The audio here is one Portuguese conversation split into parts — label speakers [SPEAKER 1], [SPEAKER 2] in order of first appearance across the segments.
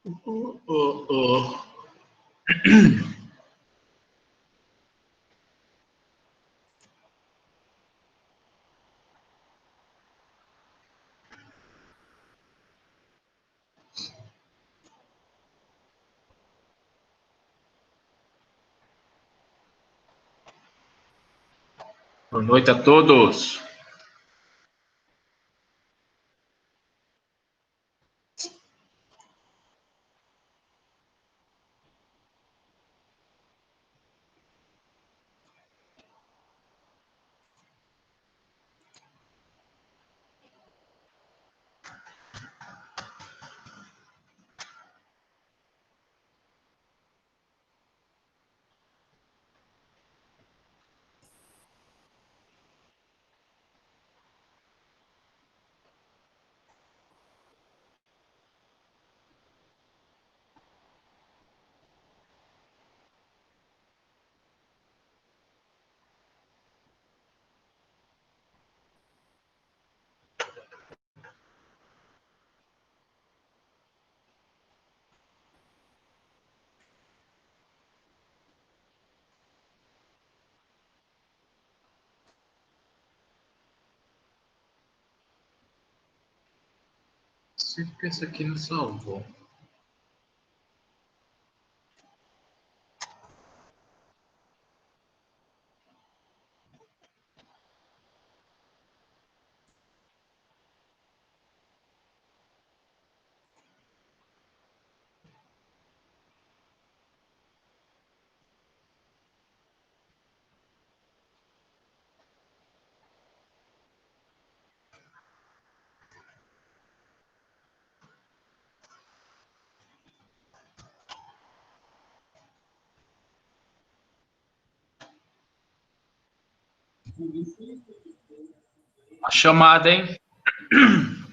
[SPEAKER 1] Oh, oh. Boa noite a todos. Sei que esse aqui não salvou. A chamada, hein?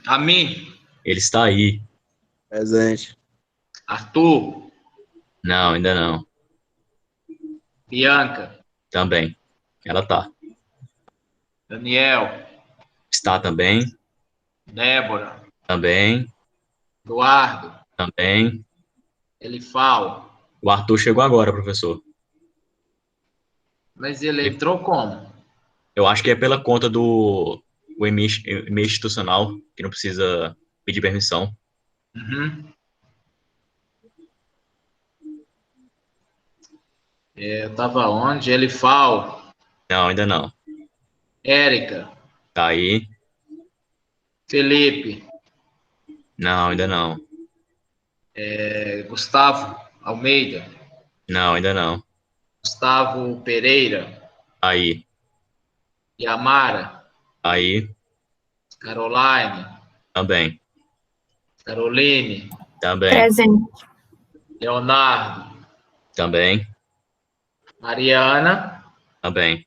[SPEAKER 1] A mim.
[SPEAKER 2] Ele está aí.
[SPEAKER 3] Presente.
[SPEAKER 1] Arthur.
[SPEAKER 2] Não, ainda não.
[SPEAKER 1] Bianca.
[SPEAKER 2] Também. Ela tá.
[SPEAKER 1] Daniel.
[SPEAKER 2] Está também.
[SPEAKER 1] Débora.
[SPEAKER 2] Também.
[SPEAKER 1] Eduardo.
[SPEAKER 2] Também.
[SPEAKER 1] Elifal.
[SPEAKER 2] O Arthur chegou agora, professor.
[SPEAKER 1] Mas ele entrou como?
[SPEAKER 2] Eu acho que é pela conta do e-mail institucional, que não precisa pedir permissão.
[SPEAKER 1] Uhum. Eu tava onde? Elifal.
[SPEAKER 2] Não, ainda não.
[SPEAKER 1] Érica.
[SPEAKER 2] Tá aí.
[SPEAKER 1] Felipe.
[SPEAKER 2] Não, ainda não.
[SPEAKER 1] Gustavo Almeida.
[SPEAKER 2] Não, ainda não.
[SPEAKER 1] Gustavo Pereira.
[SPEAKER 2] Aí.
[SPEAKER 1] Yamara.
[SPEAKER 2] Aí.
[SPEAKER 1] Caroline.
[SPEAKER 2] Também.
[SPEAKER 1] Caroline.
[SPEAKER 2] Também.
[SPEAKER 4] Presente.
[SPEAKER 1] Leonardo.
[SPEAKER 2] Também.
[SPEAKER 1] Mariana.
[SPEAKER 2] Também.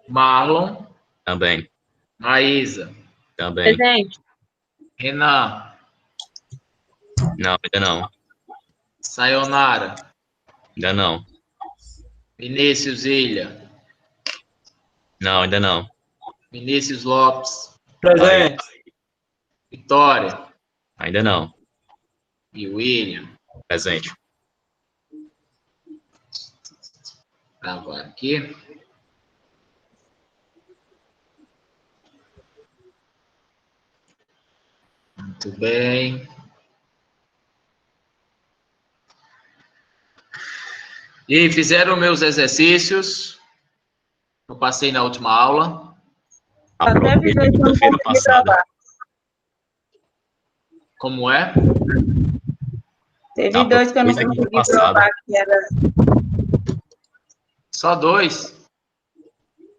[SPEAKER 1] Marlon.
[SPEAKER 2] Também.
[SPEAKER 1] Maísa.
[SPEAKER 2] Também.
[SPEAKER 4] Presente.
[SPEAKER 1] Renan.
[SPEAKER 2] Não, ainda não.
[SPEAKER 1] Sayonara.
[SPEAKER 2] Ainda não.
[SPEAKER 1] Vinícius Ilha.
[SPEAKER 2] Não, ainda não.
[SPEAKER 1] Vinícius Lopes.
[SPEAKER 3] Presente.
[SPEAKER 1] Vitória.
[SPEAKER 2] Ainda não.
[SPEAKER 1] E William.
[SPEAKER 2] Presente.
[SPEAKER 1] Gravar aqui. Muito bem. E fizeram meus exercícios. Eu passei na última aula.
[SPEAKER 2] Aproveite a quinta-feira passada.
[SPEAKER 1] Como é?
[SPEAKER 4] Teve dois que eu não
[SPEAKER 2] Desde a quinta
[SPEAKER 4] consegui
[SPEAKER 2] passada.
[SPEAKER 4] provar que era
[SPEAKER 1] Só 2?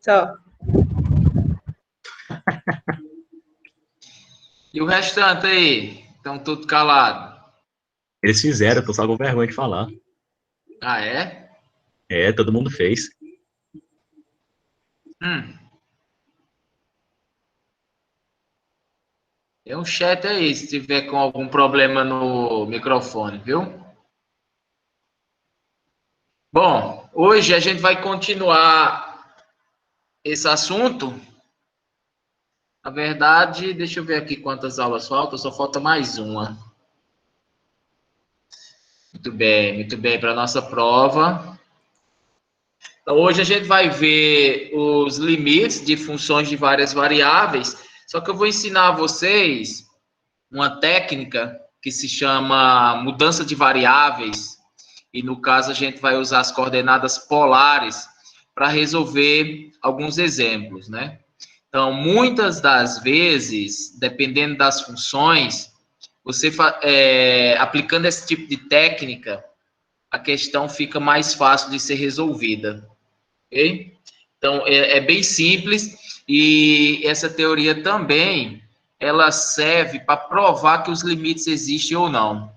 [SPEAKER 4] só.
[SPEAKER 1] E o restante aí? Estão tudo calado.
[SPEAKER 2] Eles fizeram, eu tô só com vergonha de falar.
[SPEAKER 1] Ah, é?
[SPEAKER 2] É, todo mundo fez.
[SPEAKER 1] Tem um chat aí, se tiver com algum problema no microfone, viu? Bom, hoje a gente vai continuar esse assunto. Na verdade, deixa eu ver aqui quantas aulas faltam, só falta mais uma. Muito bem para a nossa prova. Então, hoje a gente vai ver os limites de funções de várias variáveis, só que eu vou ensinar a vocês uma técnica que se chama mudança de variáveis, e no caso a gente vai usar as coordenadas polares para resolver alguns exemplos, né? Então, muitas das vezes, dependendo das funções, você aplicando esse tipo de técnica, a questão fica mais fácil de ser resolvida, ok? Então, é bem simples, e essa teoria também, ela serve para provar que os limites existem ou não.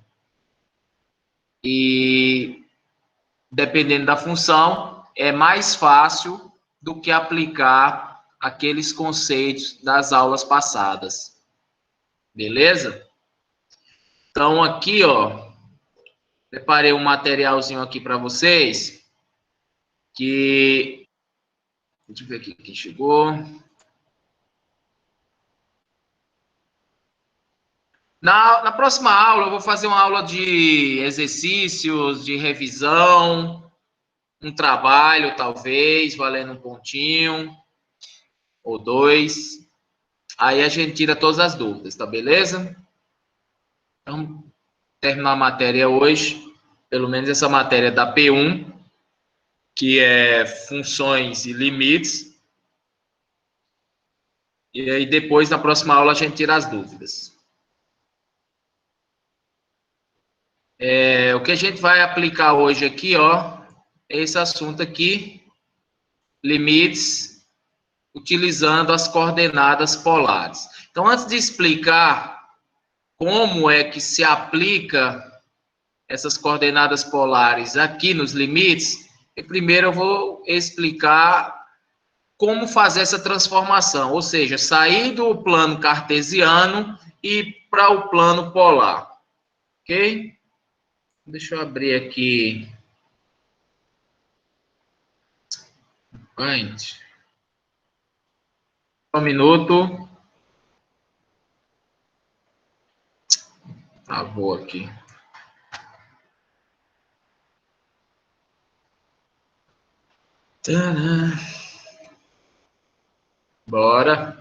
[SPEAKER 1] E, dependendo da função, é mais fácil do que aplicar aqueles conceitos das aulas passadas. Beleza? Então, aqui, ó, preparei um materialzinho aqui para vocês, que... Deixa eu ver aqui quem chegou. Na próxima aula, eu vou fazer uma aula de exercícios, de revisão, um trabalho, talvez, valendo um pontinho ou dois. Aí a gente tira todas as dúvidas, tá beleza? Então, terminar a matéria hoje, pelo menos essa matéria da P1, que é funções e limites. E aí depois, na próxima aula, a gente tira as dúvidas. O que a gente vai aplicar hoje aqui, ó, é esse assunto aqui, limites, utilizando as coordenadas polares. Então, antes de explicar como é que se aplica essas coordenadas polares aqui nos limites, primeiro eu vou explicar como fazer essa transformação, ou seja, sair do plano cartesiano e para o plano polar, ok? Deixa eu abrir aqui. Paint. Um minuto. Travou aqui. Tadã. Bora.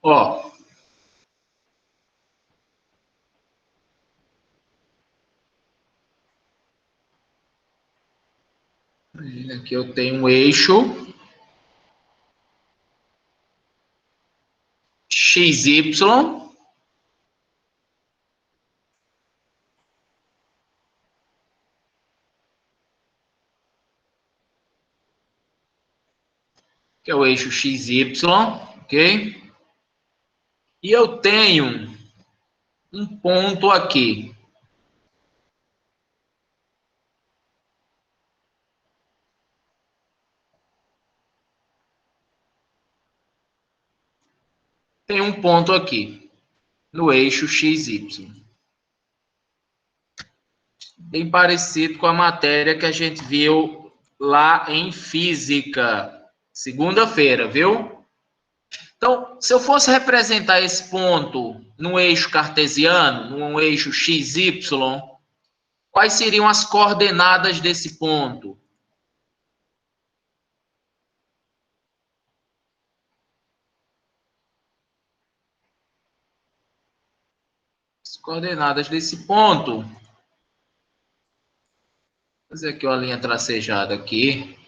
[SPEAKER 1] Ó. Aqui eu tenho um eixo XY. Que é o eixo XY, ok? E eu tenho um ponto aqui. Tem um ponto aqui, no eixo XY. Bem parecido com a matéria que a gente viu lá em física, segunda-feira, viu? Então, se eu fosse representar esse ponto no eixo cartesiano, num eixo XY, quais seriam as coordenadas desse ponto? As coordenadas desse ponto. Vou fazer aqui uma linha tracejada aqui.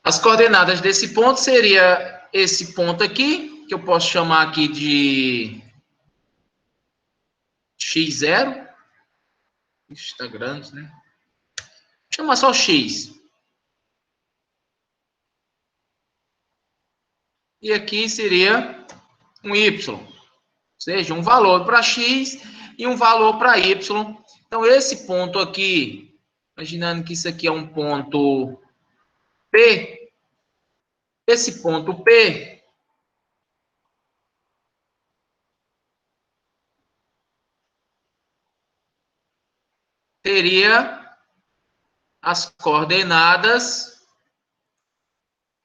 [SPEAKER 1] As coordenadas desse ponto seria esse ponto aqui, que eu posso chamar aqui de x0. Está grande, né? Chama só x. E aqui seria um y. Ou seja, um valor para x e um valor para y. Então, esse ponto aqui, imaginando que isso aqui é um ponto P, esse ponto P teria as coordenadas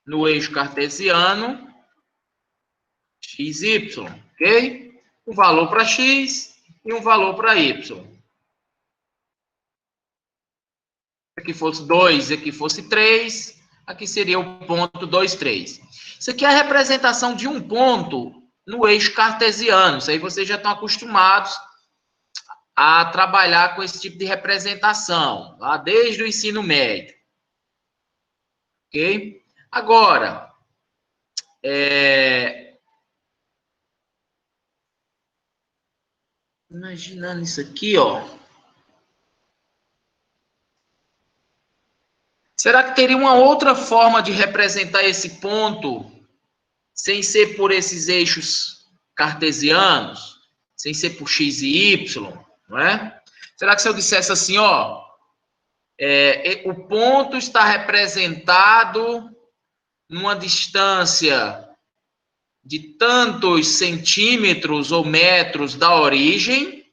[SPEAKER 1] no eixo cartesiano x, y, ok? Um valor para x e um valor para y. Aqui fosse 2, aqui fosse 3, aqui seria o ponto 2, 3. Isso aqui é a representação de um ponto no eixo cartesiano. Isso aí vocês já estão acostumados a trabalhar com esse tipo de representação, lá desde o ensino médio. Ok? Agora, imaginando isso aqui, ó. Será que teria uma outra forma de representar esse ponto sem ser por esses eixos cartesianos, sem ser por x e y, não é? Será que se eu dissesse assim, ó, o ponto está representado numa distância de tantos centímetros ou metros da origem,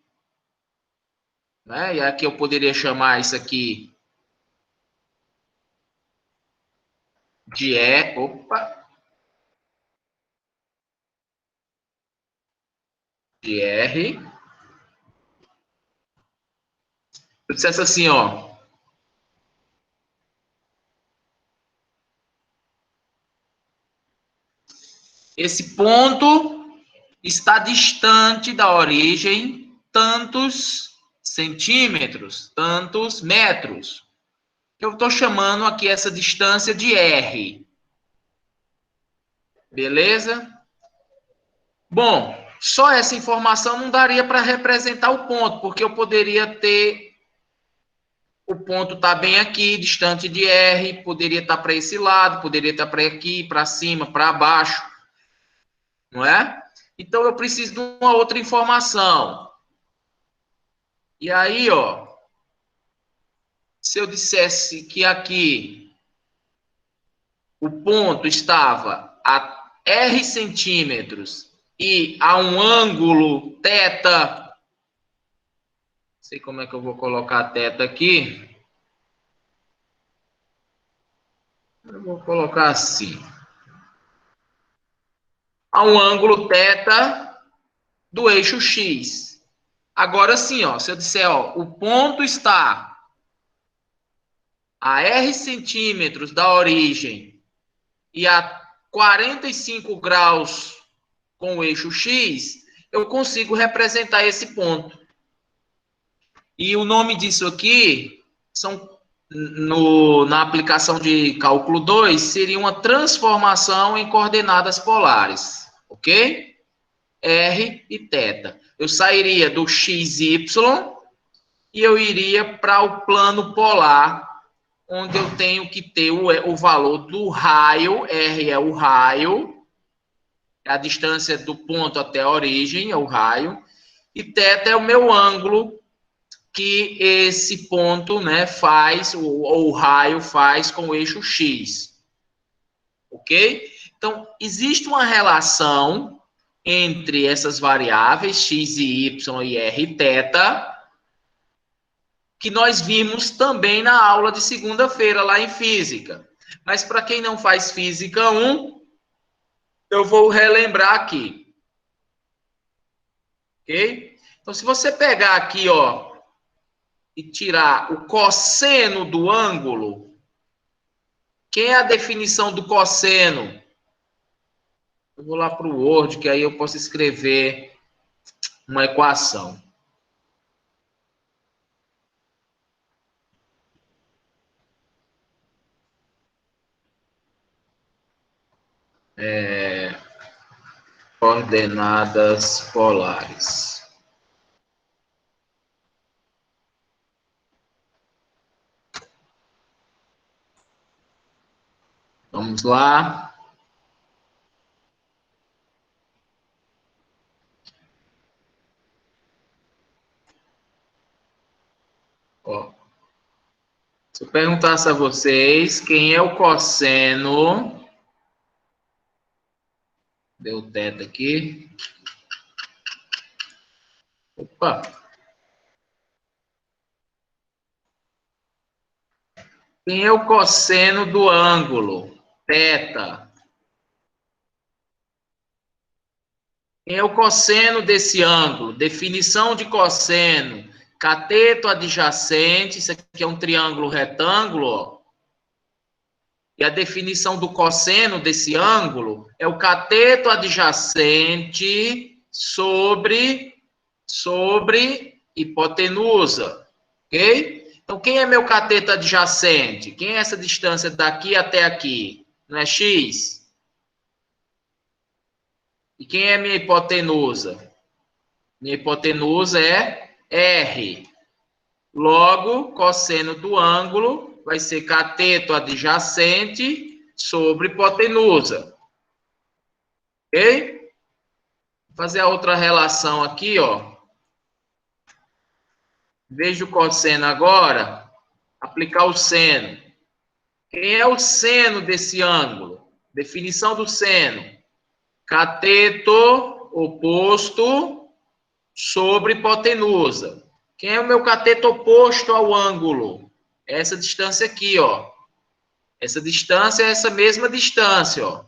[SPEAKER 1] né? E aqui eu poderia chamar isso aqui de de R. Eu dissesse assim, ó, esse ponto está distante da origem tantos centímetros, tantos metros. Eu estou chamando aqui essa distância de R. Beleza? Bom, só essa informação não daria para representar o ponto, porque eu poderia ter o ponto tá bem aqui, distante de R, poderia estar para esse lado, poderia estar para aqui, para cima, para baixo, não é? Então eu preciso de uma outra informação. E aí, ó, se eu dissesse que aqui o ponto estava a R centímetros e a um ângulo θ, não sei como é que eu vou colocar θ aqui. Eu vou colocar assim. A um ângulo θ do eixo X. Agora sim, ó, se eu disser, ó, o ponto está a R centímetros da origem e a 45 graus com o eixo X, eu consigo representar esse ponto. E o nome disso aqui são na aplicação de cálculo 2, seria uma transformação em coordenadas polares, ok? R e θ. Eu sairia do XY e eu iria para o plano polar, onde eu tenho que ter o valor do raio, R é o raio, a distância do ponto até a origem, é o raio, e θ é o meu ângulo que esse ponto, né, faz, ou o raio faz com o eixo X. Ok? Então, existe uma relação entre essas variáveis, x e y e r e θ, que nós vimos também na aula de segunda-feira, lá em Física. Mas para quem não faz Física 1, eu vou relembrar aqui. Ok? Então, se você pegar aqui, ó, e tirar o cosseno do ângulo, quem é a definição do cosseno? Eu vou lá para o Word, que aí eu posso escrever uma equação. Coordenadas polares. Vamos lá. Ó. Se eu perguntasse a vocês quem é o cosseno... Deu θ aqui. Opa! Quem é o cosseno do ângulo? Θ. Quem é o cosseno desse ângulo? Definição de cosseno. Cateto adjacente. Isso aqui é um triângulo retângulo, ó. E a definição do cosseno desse ângulo é o cateto adjacente sobre hipotenusa. Ok? Então, quem é meu cateto adjacente? Quem é essa distância daqui até aqui? Não é x? E quem é minha hipotenusa? Minha hipotenusa é R. Logo, cosseno do ângulo vai ser cateto adjacente sobre hipotenusa. Ok? Vou fazer a outra relação aqui, ó. Veja o cosseno agora. Aplicar o seno. Quem é o seno desse ângulo? Definição do seno. Cateto oposto sobre hipotenusa. Quem é o meu cateto oposto ao ângulo? Essa distância aqui, ó. Essa distância é essa mesma distância, ó.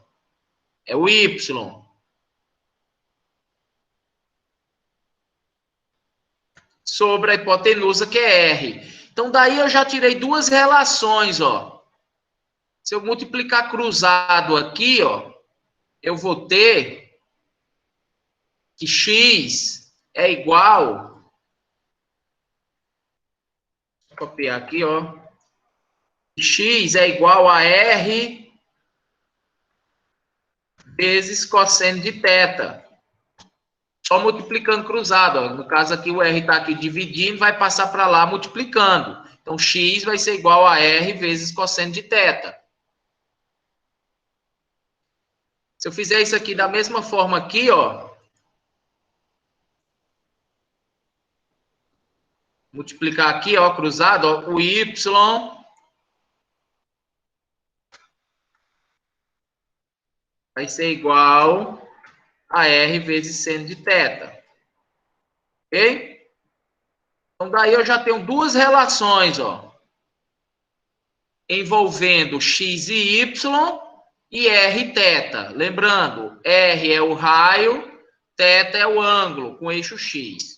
[SPEAKER 1] É o Y. Sobre a hipotenusa, que é R. Então, daí eu já tirei duas relações, ó. Se eu multiplicar cruzado aqui, ó, eu vou ter que x é igual... Vou copiar aqui, ó. X é igual a R vezes cosseno de θ. Só multiplicando cruzado, ó. No caso aqui, o R está aqui dividindo, vai passar para lá multiplicando. Então, x vai ser igual a R vezes cosseno de θ. Se eu fizer isso aqui da mesma forma aqui, ó. Multiplicar aqui, ó, cruzado, ó, o Y vai ser igual a R vezes seno de θ. Ok? Então, daí eu já tenho duas relações, ó. Envolvendo x e y e r θ. Lembrando, R é o raio, θ é o ângulo com eixo x.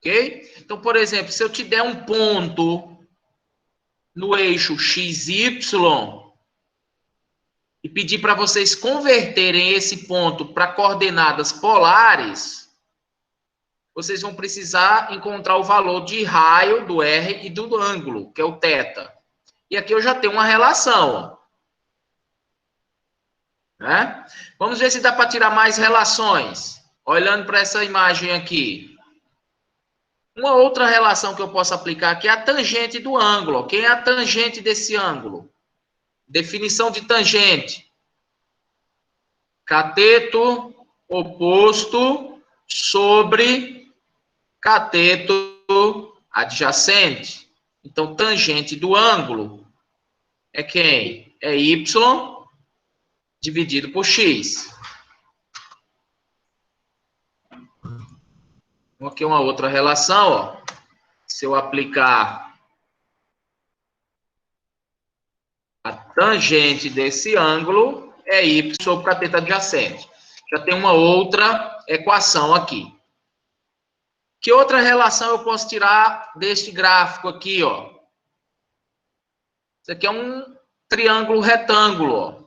[SPEAKER 1] Ok? Então, por exemplo, se eu te der um ponto no eixo XY e pedir para vocês converterem esse ponto para coordenadas polares, vocês vão precisar encontrar o valor de raio do R e do ângulo, que é o θ. E aqui eu já tenho uma relação. Né? Vamos ver se dá para tirar mais relações. Olhando para essa imagem aqui. Uma outra relação que eu posso aplicar aqui é a tangente do ângulo. Quem é a tangente desse ângulo? Definição de tangente. Cateto oposto sobre cateto adjacente. Então, tangente do ângulo é quem? É y dividido por x. Aqui uma outra relação, ó. Se eu aplicar a tangente desse ângulo, é y sobre cateto adjacente. Já tem uma outra equação aqui. Que outra relação eu posso tirar deste gráfico aqui, ó? Isso aqui é um triângulo retângulo, ó.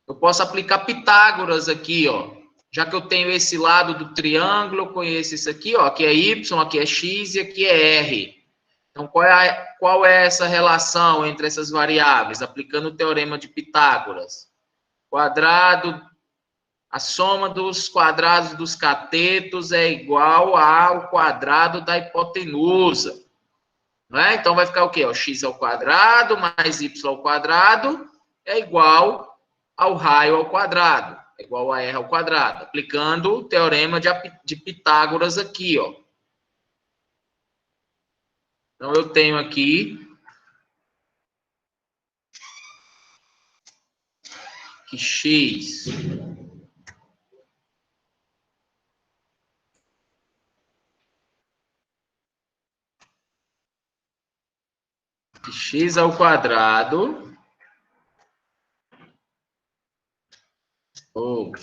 [SPEAKER 1] Eu posso aplicar Pitágoras aqui, ó. Já que eu tenho esse lado do triângulo, eu conheço isso aqui, ó. Aqui é y, aqui é x e aqui é r. Então, qual é essa relação entre essas variáveis? Aplicando o teorema de Pitágoras. A soma dos quadrados dos catetos é igual ao quadrado da hipotenusa. Não é? Então, vai ficar o quê? O x ao quadrado mais y ao quadrado é igual ao raio ao quadrado. É igual a R ao quadrado. Aplicando o teorema de Pitágoras aqui, ó. Então, eu tenho aqui que x ao quadrado ou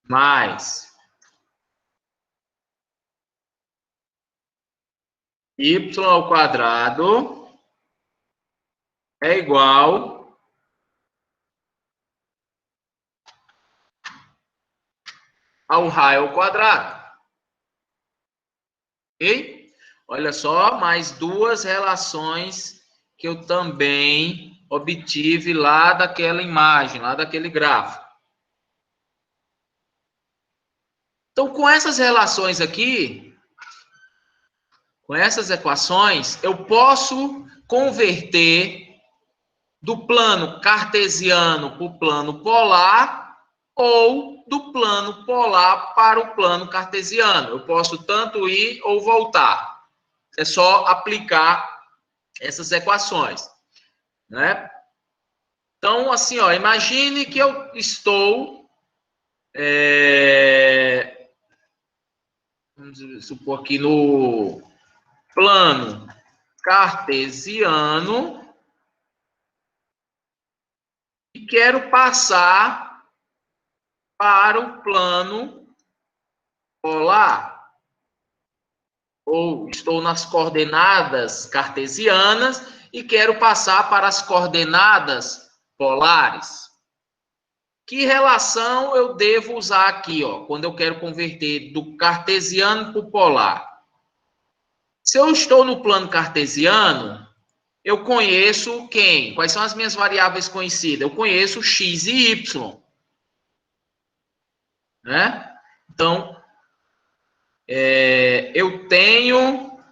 [SPEAKER 1] mais y ao quadrado é igual ao raio ao quadrado. Ok? Olha só, mais duas relações que eu também obtive lá daquela imagem, lá daquele gráfico. Então, com essas relações aqui, com essas equações, eu posso converter do plano cartesiano para o plano polar ou do plano polar para o plano cartesiano. Eu posso tanto ir ou voltar. É só aplicar essas equações, né? Então, assim, ó, imagine que eu estou... vamos supor aqui no plano cartesiano e quero passar para o plano polar. Ou estou nas coordenadas cartesianas e quero passar para as coordenadas polares. Que relação eu devo usar aqui, ó, quando eu quero converter do cartesiano para o polar? Se eu estou no plano cartesiano, eu conheço quem? Quais são as minhas variáveis conhecidas? Eu conheço x e y. Né? Então, eu tenho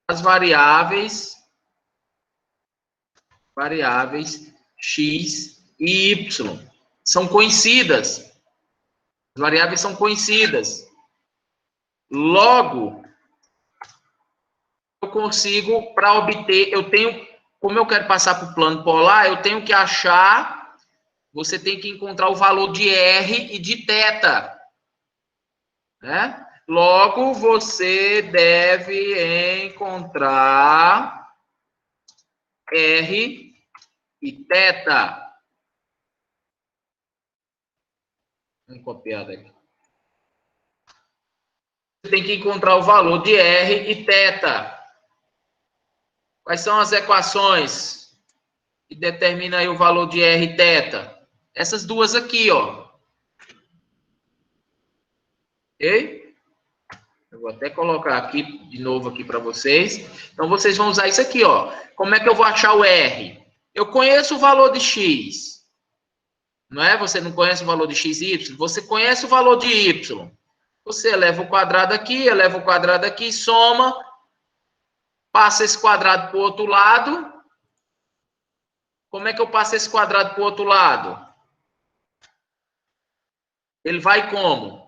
[SPEAKER 1] as variáveis x e y. São conhecidas. As variáveis são conhecidas. Logo, eu consigo, para obter, eu tenho, como eu quero passar para o plano polar, eu tenho que achar, você tem que encontrar o valor de R e de θ. Né? Logo, você deve encontrar R e θ. Vamos copiar daqui. Você tem que encontrar o valor de R e θ. Quais são as equações que determinam aí o valor de R e θ? Essas duas aqui, ó. Ok? Eu vou até colocar aqui de novo aqui para vocês. Então, vocês vão usar isso aqui, ó. Como é que eu vou achar o R? Eu conheço o valor de x. Não é? Você não conhece o valor de x e y. Você conhece o valor de y. Você eleva o quadrado aqui, soma, passa esse quadrado para o outro lado. Como é que eu passo esse quadrado para o outro lado? Ele vai como?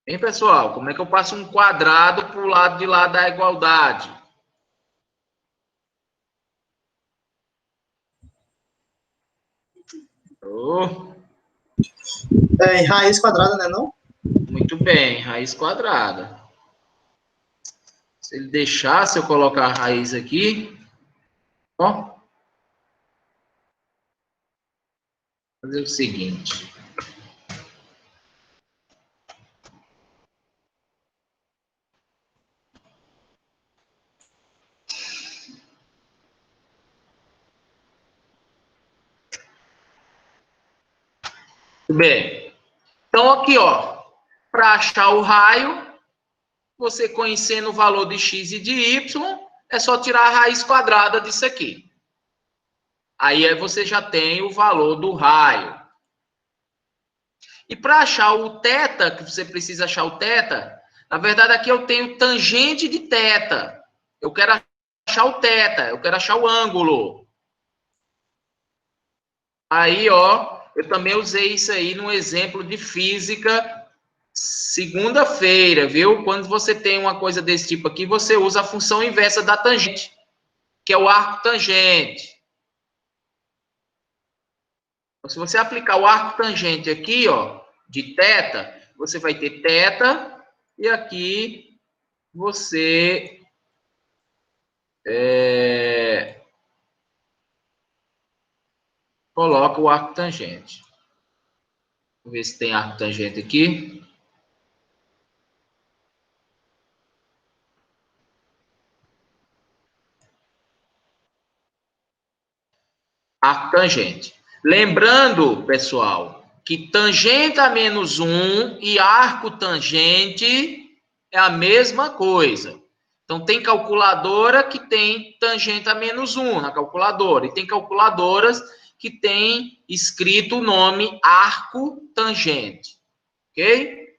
[SPEAKER 1] Hein, pessoal? Como é que eu passo um quadrado para o lado de lá da igualdade? Oh.
[SPEAKER 5] Em raiz quadrada, né, não?
[SPEAKER 1] Muito bem, raiz quadrada. Se ele deixar, se eu colocar a raiz aqui, ó, fazer o seguinte. Muito bem. Então, aqui, ó, para achar o raio, você conhecendo o valor de x e de y, é só tirar a raiz quadrada disso aqui. Aí você já tem o valor do raio. E para achar o θ, que você precisa achar o θ, na verdade aqui eu tenho tangente de θ. Eu quero achar o θ, eu quero achar o ângulo. Aí, ó, eu também usei isso aí num exemplo de física segunda-feira, viu? Quando você tem uma coisa desse tipo aqui, você usa a função inversa da tangente, que é o arco tangente. Então, se você aplicar o arco tangente aqui, ó, de θ, você vai ter θ, e aqui você coloca o arco tangente. Vou ver se tem arco tangente aqui. Arco tangente. Lembrando, pessoal, que tangente a menos 1 e arco tangente é a mesma coisa. Então, tem calculadora que tem tangente a menos 1 na calculadora. E tem calculadoras que tem escrito o nome arco tangente. Ok?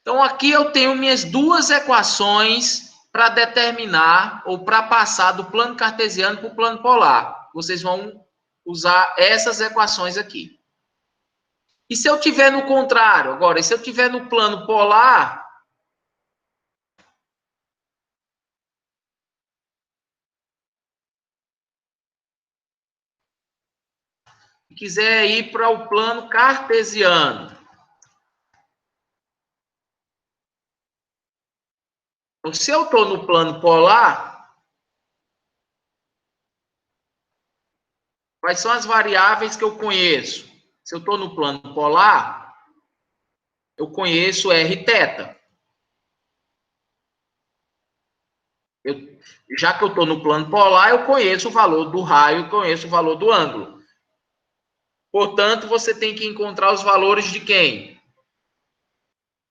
[SPEAKER 1] Então, aqui eu tenho minhas duas equações para determinar ou para passar do plano cartesiano para o plano polar. Vocês vão usar essas equações aqui. E se eu tiver no contrário? Agora, e se eu tiver no plano polar, e quiser ir para o plano cartesiano. Então, se eu estou no plano polar, quais são as variáveis que eu conheço? Se eu estou no plano polar, eu conheço Rθ. Já que eu estou no plano polar, eu conheço o valor do raio, conheço o valor do ângulo. Portanto, você tem que encontrar os valores de quem?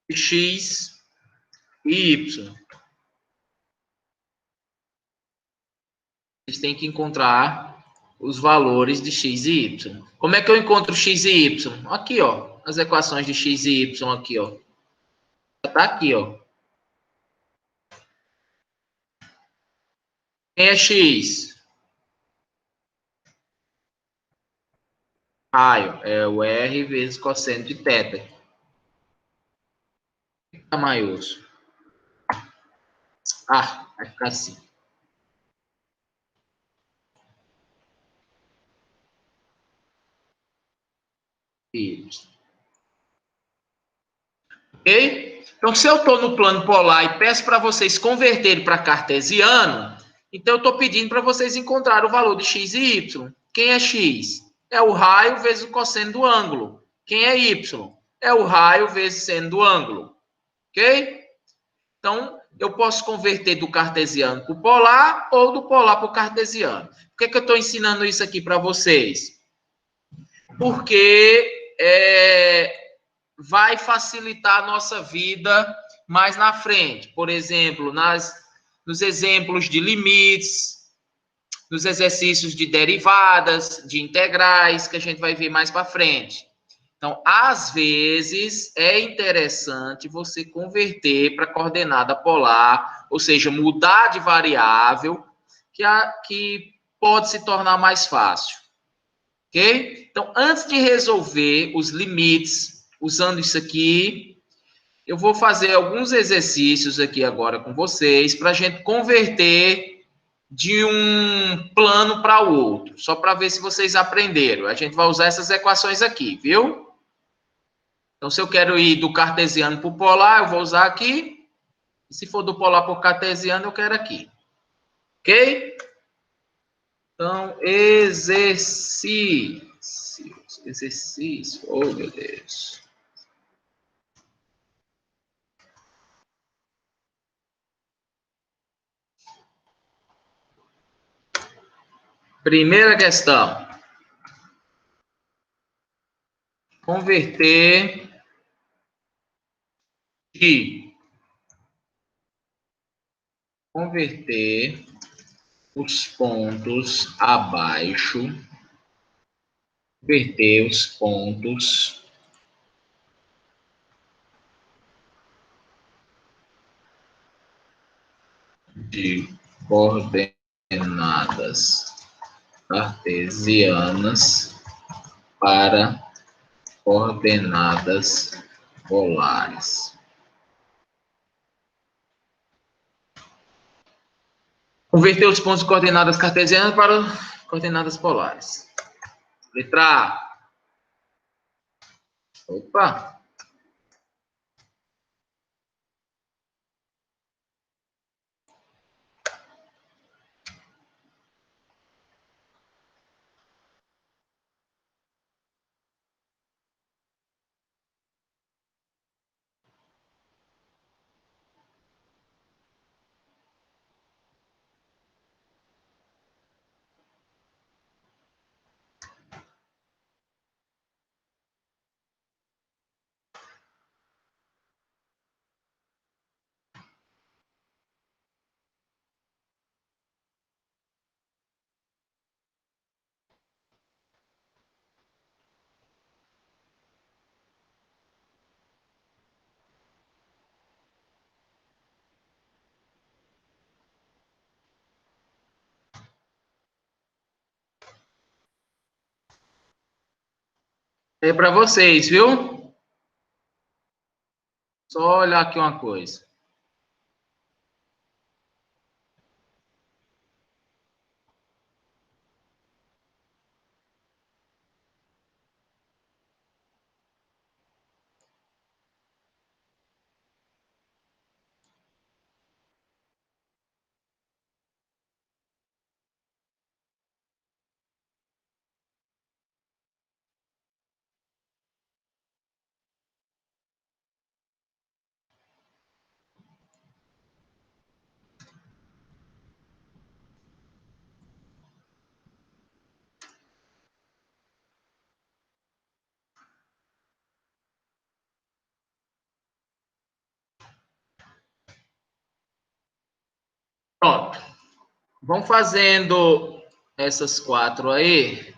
[SPEAKER 1] De x e y. Vocês têm que encontrar os valores de x e y. Como é que eu encontro x e y? Aqui, ó. As equações de x e y aqui, ó. Tá aqui, ó. Quem é x? Raio. É o r vezes cosseno de θ. Tá maiúsculo. Ah, vai ficar assim. Y. Ok? Então, se eu estou no plano polar e peço para vocês converterem para cartesiano, então eu estou pedindo para vocês encontrar o valor de x e y. Quem é x? É o raio vezes o cosseno do ângulo. Quem é y? É o raio vezes seno do ângulo. Ok? Então, eu posso converter do cartesiano para o polar ou do polar para o cartesiano. Por que eu estou ensinando isso aqui para vocês? Porque vai facilitar a nossa vida mais na frente. Por exemplo, nos exemplos de limites, nos exercícios de derivadas, de integrais, que a gente vai ver mais para frente. Então, às vezes, é interessante você converter para coordenada polar, ou seja, mudar de variável, que pode se tornar mais fácil. Ok? Então, antes de resolver os limites, usando isso aqui, eu vou fazer alguns exercícios aqui agora com vocês para a gente converter de um plano para o outro, só para ver se vocês aprenderam. A gente vai usar essas equações aqui, viu? Então, se eu quero ir do cartesiano para o polar, eu vou usar aqui. E se for do polar para o cartesiano, eu quero aqui. Ok? Então, exercício. Oh, meu Deus. Primeira questão. Converter os pontos abaixo. Converter os pontos de coordenadas cartesianas para coordenadas polares. Converter os pontos de coordenadas cartesianas para coordenadas polares. Letra A. Opa! É para vocês, viu? Só olhar aqui uma coisa. Pronto. Vão fazendo essas 4 aí.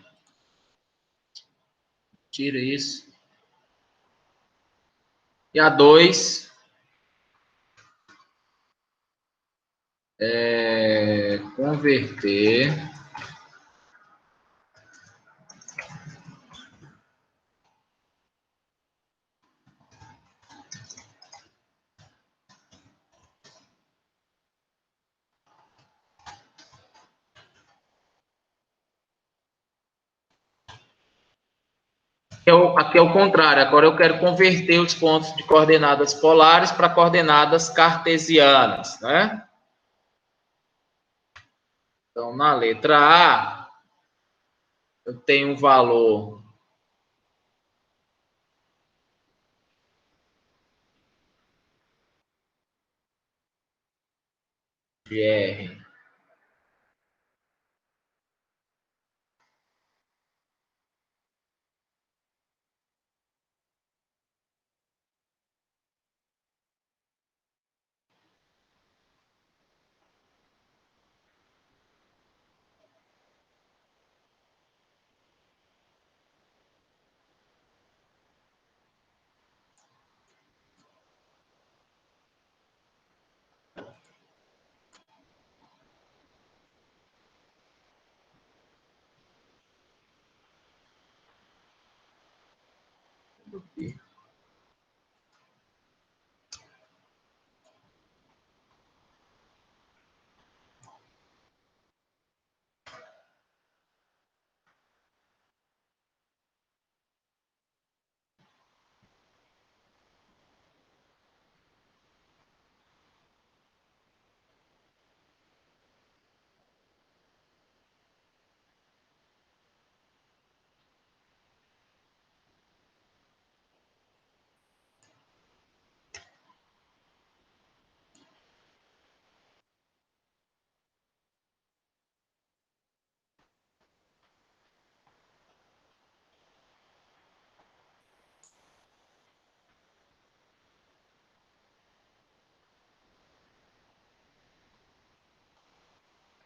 [SPEAKER 1] Tira isso. E a 2 é converter aqui é o contrário. Agora eu quero converter os pontos de coordenadas polares para coordenadas cartesianas, né? Então, na letra A, eu tenho um valor de R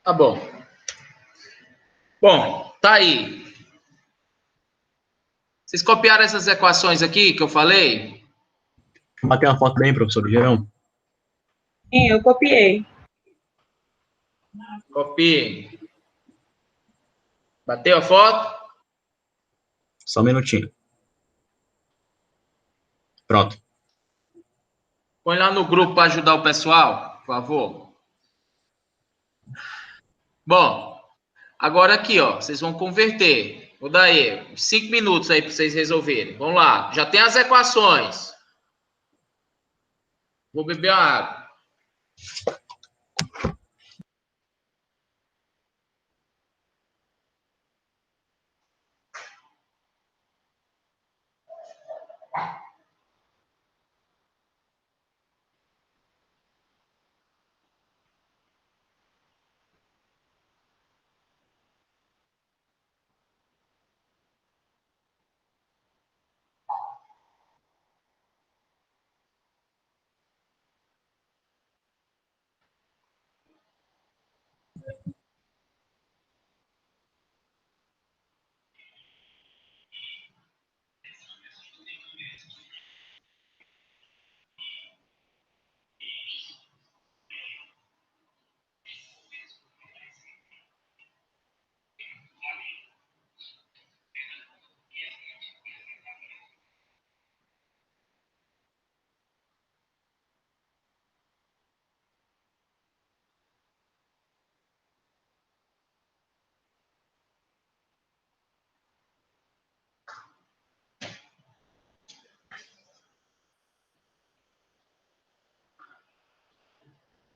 [SPEAKER 1] Tá bom. Bom, tá aí. Vocês copiaram essas equações aqui que eu falei?
[SPEAKER 2] Bater uma foto bem, professor do Gerão.
[SPEAKER 4] Sim, eu copiei.
[SPEAKER 1] Copiem. Bateu a foto?
[SPEAKER 2] Só um minutinho. Pronto.
[SPEAKER 1] Põe lá no grupo para ajudar o pessoal, por favor. Bom, agora aqui, ó, vocês vão converter. Vou dar aí 5 minutos aí para vocês resolverem. Vamos lá. Já tem as equações. Vou beber uma água.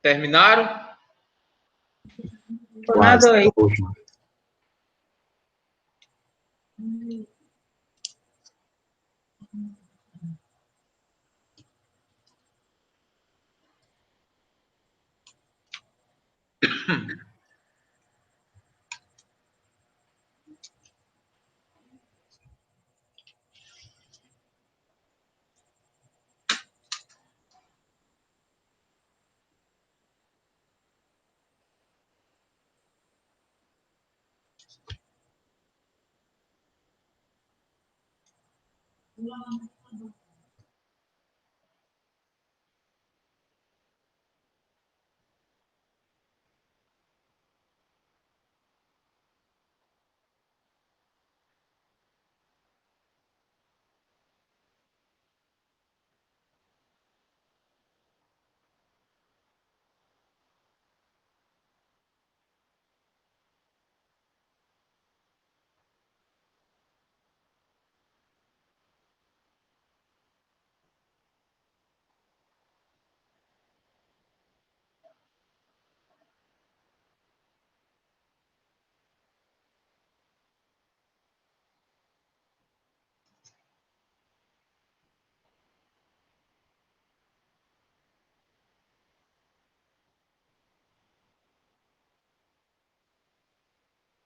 [SPEAKER 1] Terminaram?
[SPEAKER 4] Tô na
[SPEAKER 2] Quase.
[SPEAKER 4] 2.
[SPEAKER 2] Última.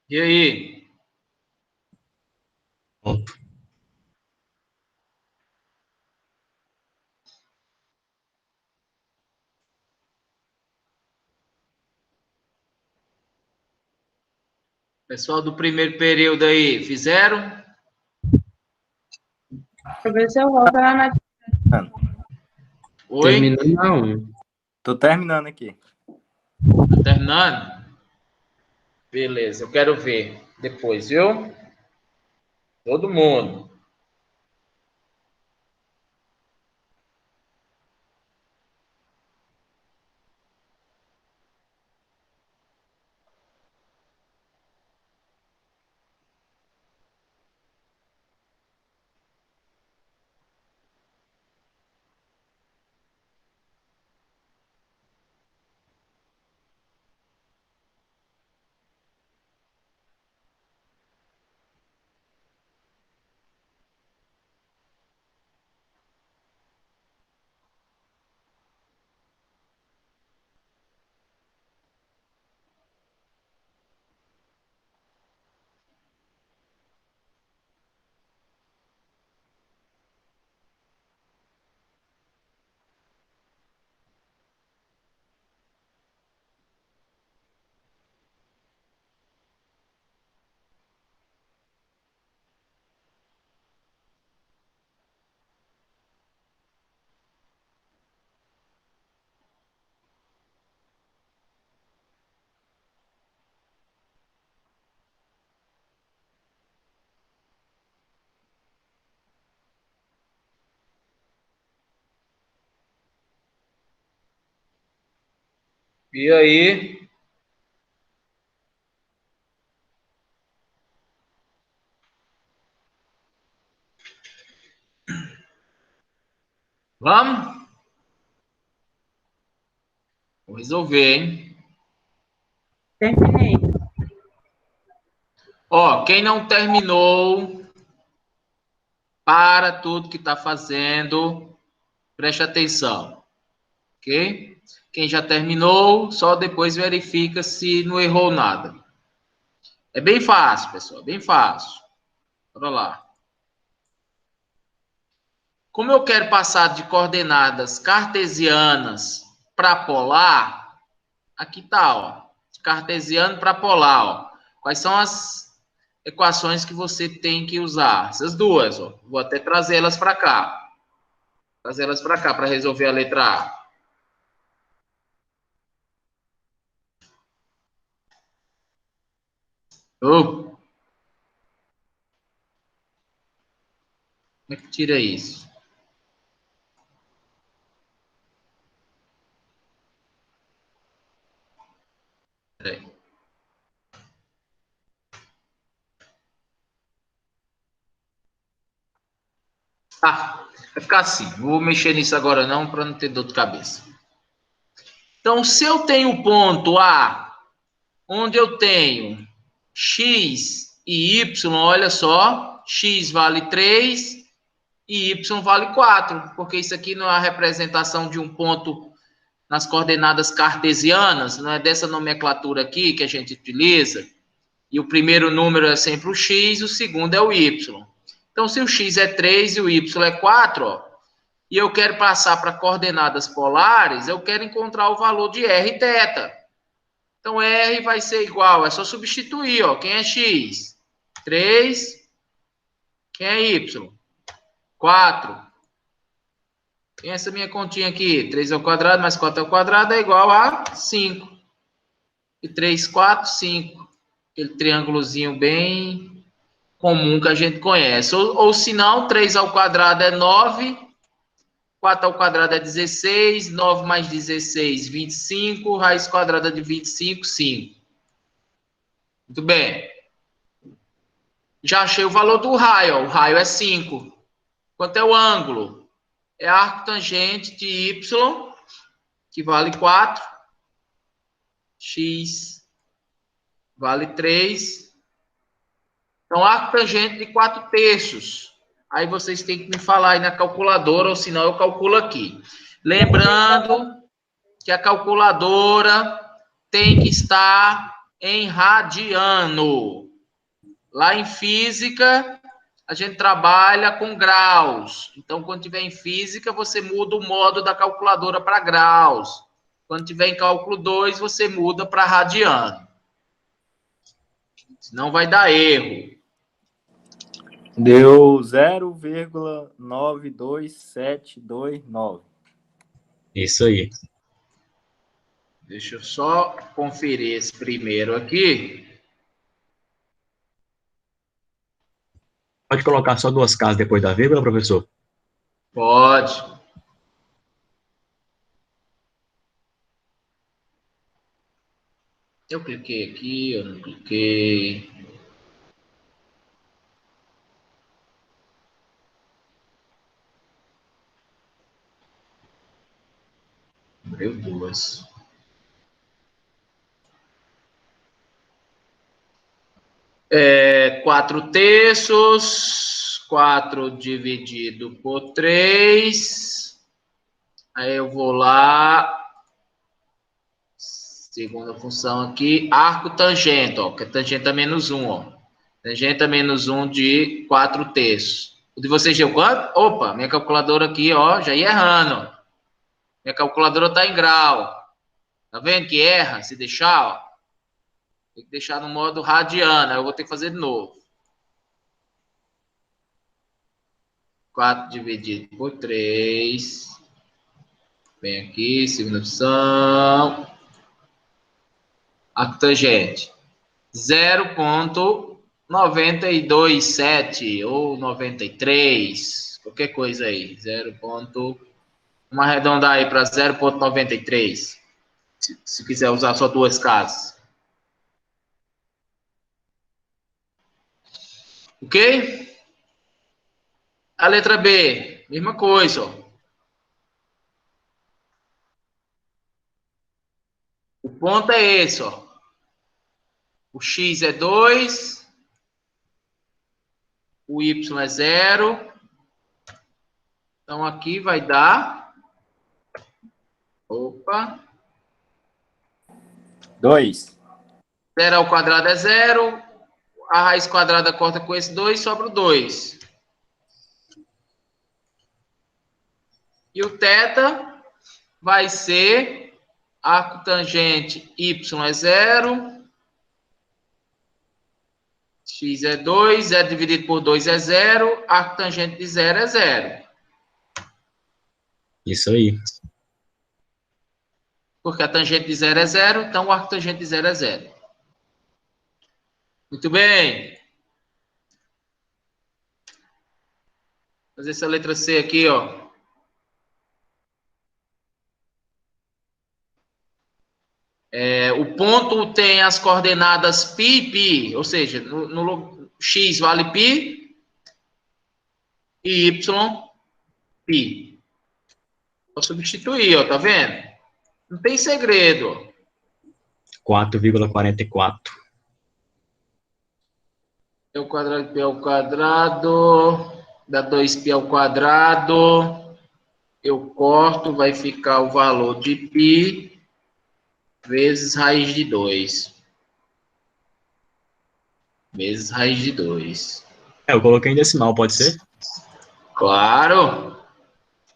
[SPEAKER 1] E aí?
[SPEAKER 2] Pronto.
[SPEAKER 1] Pessoal do primeiro período aí, fizeram?
[SPEAKER 4] Deixa eu ver se eu volto lá na.
[SPEAKER 1] Oi?
[SPEAKER 3] Terminando na 1.
[SPEAKER 6] Tô terminando aqui.
[SPEAKER 1] Tá terminando? Beleza, eu quero ver depois, viu? Todo mundo. E aí? Vamos? Vou resolver, hein?
[SPEAKER 4] Terminei.
[SPEAKER 1] Ó, quem não terminou, para tudo que está fazendo, preste atenção, ok? Quem já terminou, só depois verifica se não errou nada. É bem fácil, pessoal, bem fácil. Bora lá. Como eu quero passar de coordenadas cartesianas para polar, aqui tá, ó, de cartesiano para polar, ó. Quais são as equações que você tem que usar? Essas duas, ó. Vou até trazê-las para cá. Trazê-las para cá para resolver a letra A. Oh, como é que tira isso? Peraí. Ah, vai ficar assim. Não vou mexer nisso agora não, para não ter dor de cabeça. Então, se eu tenho ponto A, onde eu tenho x e y, olha só, x vale 3 e y vale 4, porque isso aqui não é a representação de um ponto nas coordenadas cartesianas, não é dessa nomenclatura aqui que a gente utiliza, e o primeiro número é sempre o x, o segundo é o y. Então, se o x é 3 e o y é 4, ó, e eu quero passar para coordenadas polares, eu quero encontrar o valor de r e θ. Então, R vai ser igual, é só substituir, ó. Quem é X? 3. Quem é Y? 4. Quem é essa minha continha aqui? 3 ao quadrado mais 4 ao quadrado é igual a 5. E 3, 4, 5. Aquele triângulozinho bem comum que a gente conhece. Ou se não, 3 ao quadrado é 9. 4 ao quadrado é 16. 9 mais 16, 25. Raiz quadrada de 25, 5. Muito bem. Já achei o valor do raio. Ó. O raio é 5. Quanto é o ângulo? É arco tangente de y, que vale 4. X vale 3. Então, arco tangente de 4 terços. Aí vocês têm que me falar aí na calculadora, ou senão eu calculo aqui. Lembrando que a calculadora tem que estar em radiano. Lá em física, a gente trabalha com graus. Então, quando tiver em física, você muda o modo da calculadora para graus. Quando tiver em cálculo 2, você muda para radiano. Senão vai dar erro.
[SPEAKER 3] Deu 0,92729.
[SPEAKER 2] Isso aí.
[SPEAKER 1] Deixa eu só conferir esse primeiro aqui.
[SPEAKER 2] Pode colocar só 2 casas depois da vírgula, professor?
[SPEAKER 1] Pode. Eu cliquei aqui, eu não cliquei. Abriu 2. É 4 terços, 4 dividido por 3. Aí eu vou lá, segunda função aqui, arco tangente, ó, que é tangente a menos 1, ó. Tangente a menos 1 de 4 terços. O de vocês deu quanto? Opa, minha calculadora aqui, ó, já ia errando. Minha calculadora tá em grau. Tá vendo que erra se deixar, ó? Tem que deixar no modo radiano, aí eu vou ter que fazer de novo. 4 dividido por 3. Vem aqui, segunda opção. A tangente. 0,927 ou 93. Qualquer coisa aí. 0. Vamos arredondar aí para 0,93. Se quiser usar só duas casas. Ok? A letra B, mesma coisa, ó. O ponto é esse, ó. O x é 2, o y é 0. Então, aqui vai dar... Opa!
[SPEAKER 3] 2.
[SPEAKER 1] 0 ao quadrado é 0. A raiz quadrada corta com esse 2, sobra o 2. E o θ vai ser arco tangente y é 0. X é 2, 0 dividido por 2 é 0, arco tangente de 0 é 0.
[SPEAKER 2] Isso aí.
[SPEAKER 1] Porque a tangente de 0 é 0, então o arco tangente de 0 é 0. Muito bem. Vou fazer essa letra C aqui, ó. O ponto tem as coordenadas π e π, ou seja, no x vale π e y π. Vou substituir, ó, tá vendo? Não tem segredo.
[SPEAKER 2] 4,44.
[SPEAKER 1] P ao quadrado, P ao quadrado, dá 2π ao quadrado. Eu corto, vai ficar o valor de π vezes raiz de 2. Vezes raiz de 2.
[SPEAKER 2] Eu coloquei em decimal, pode ser?
[SPEAKER 1] Claro!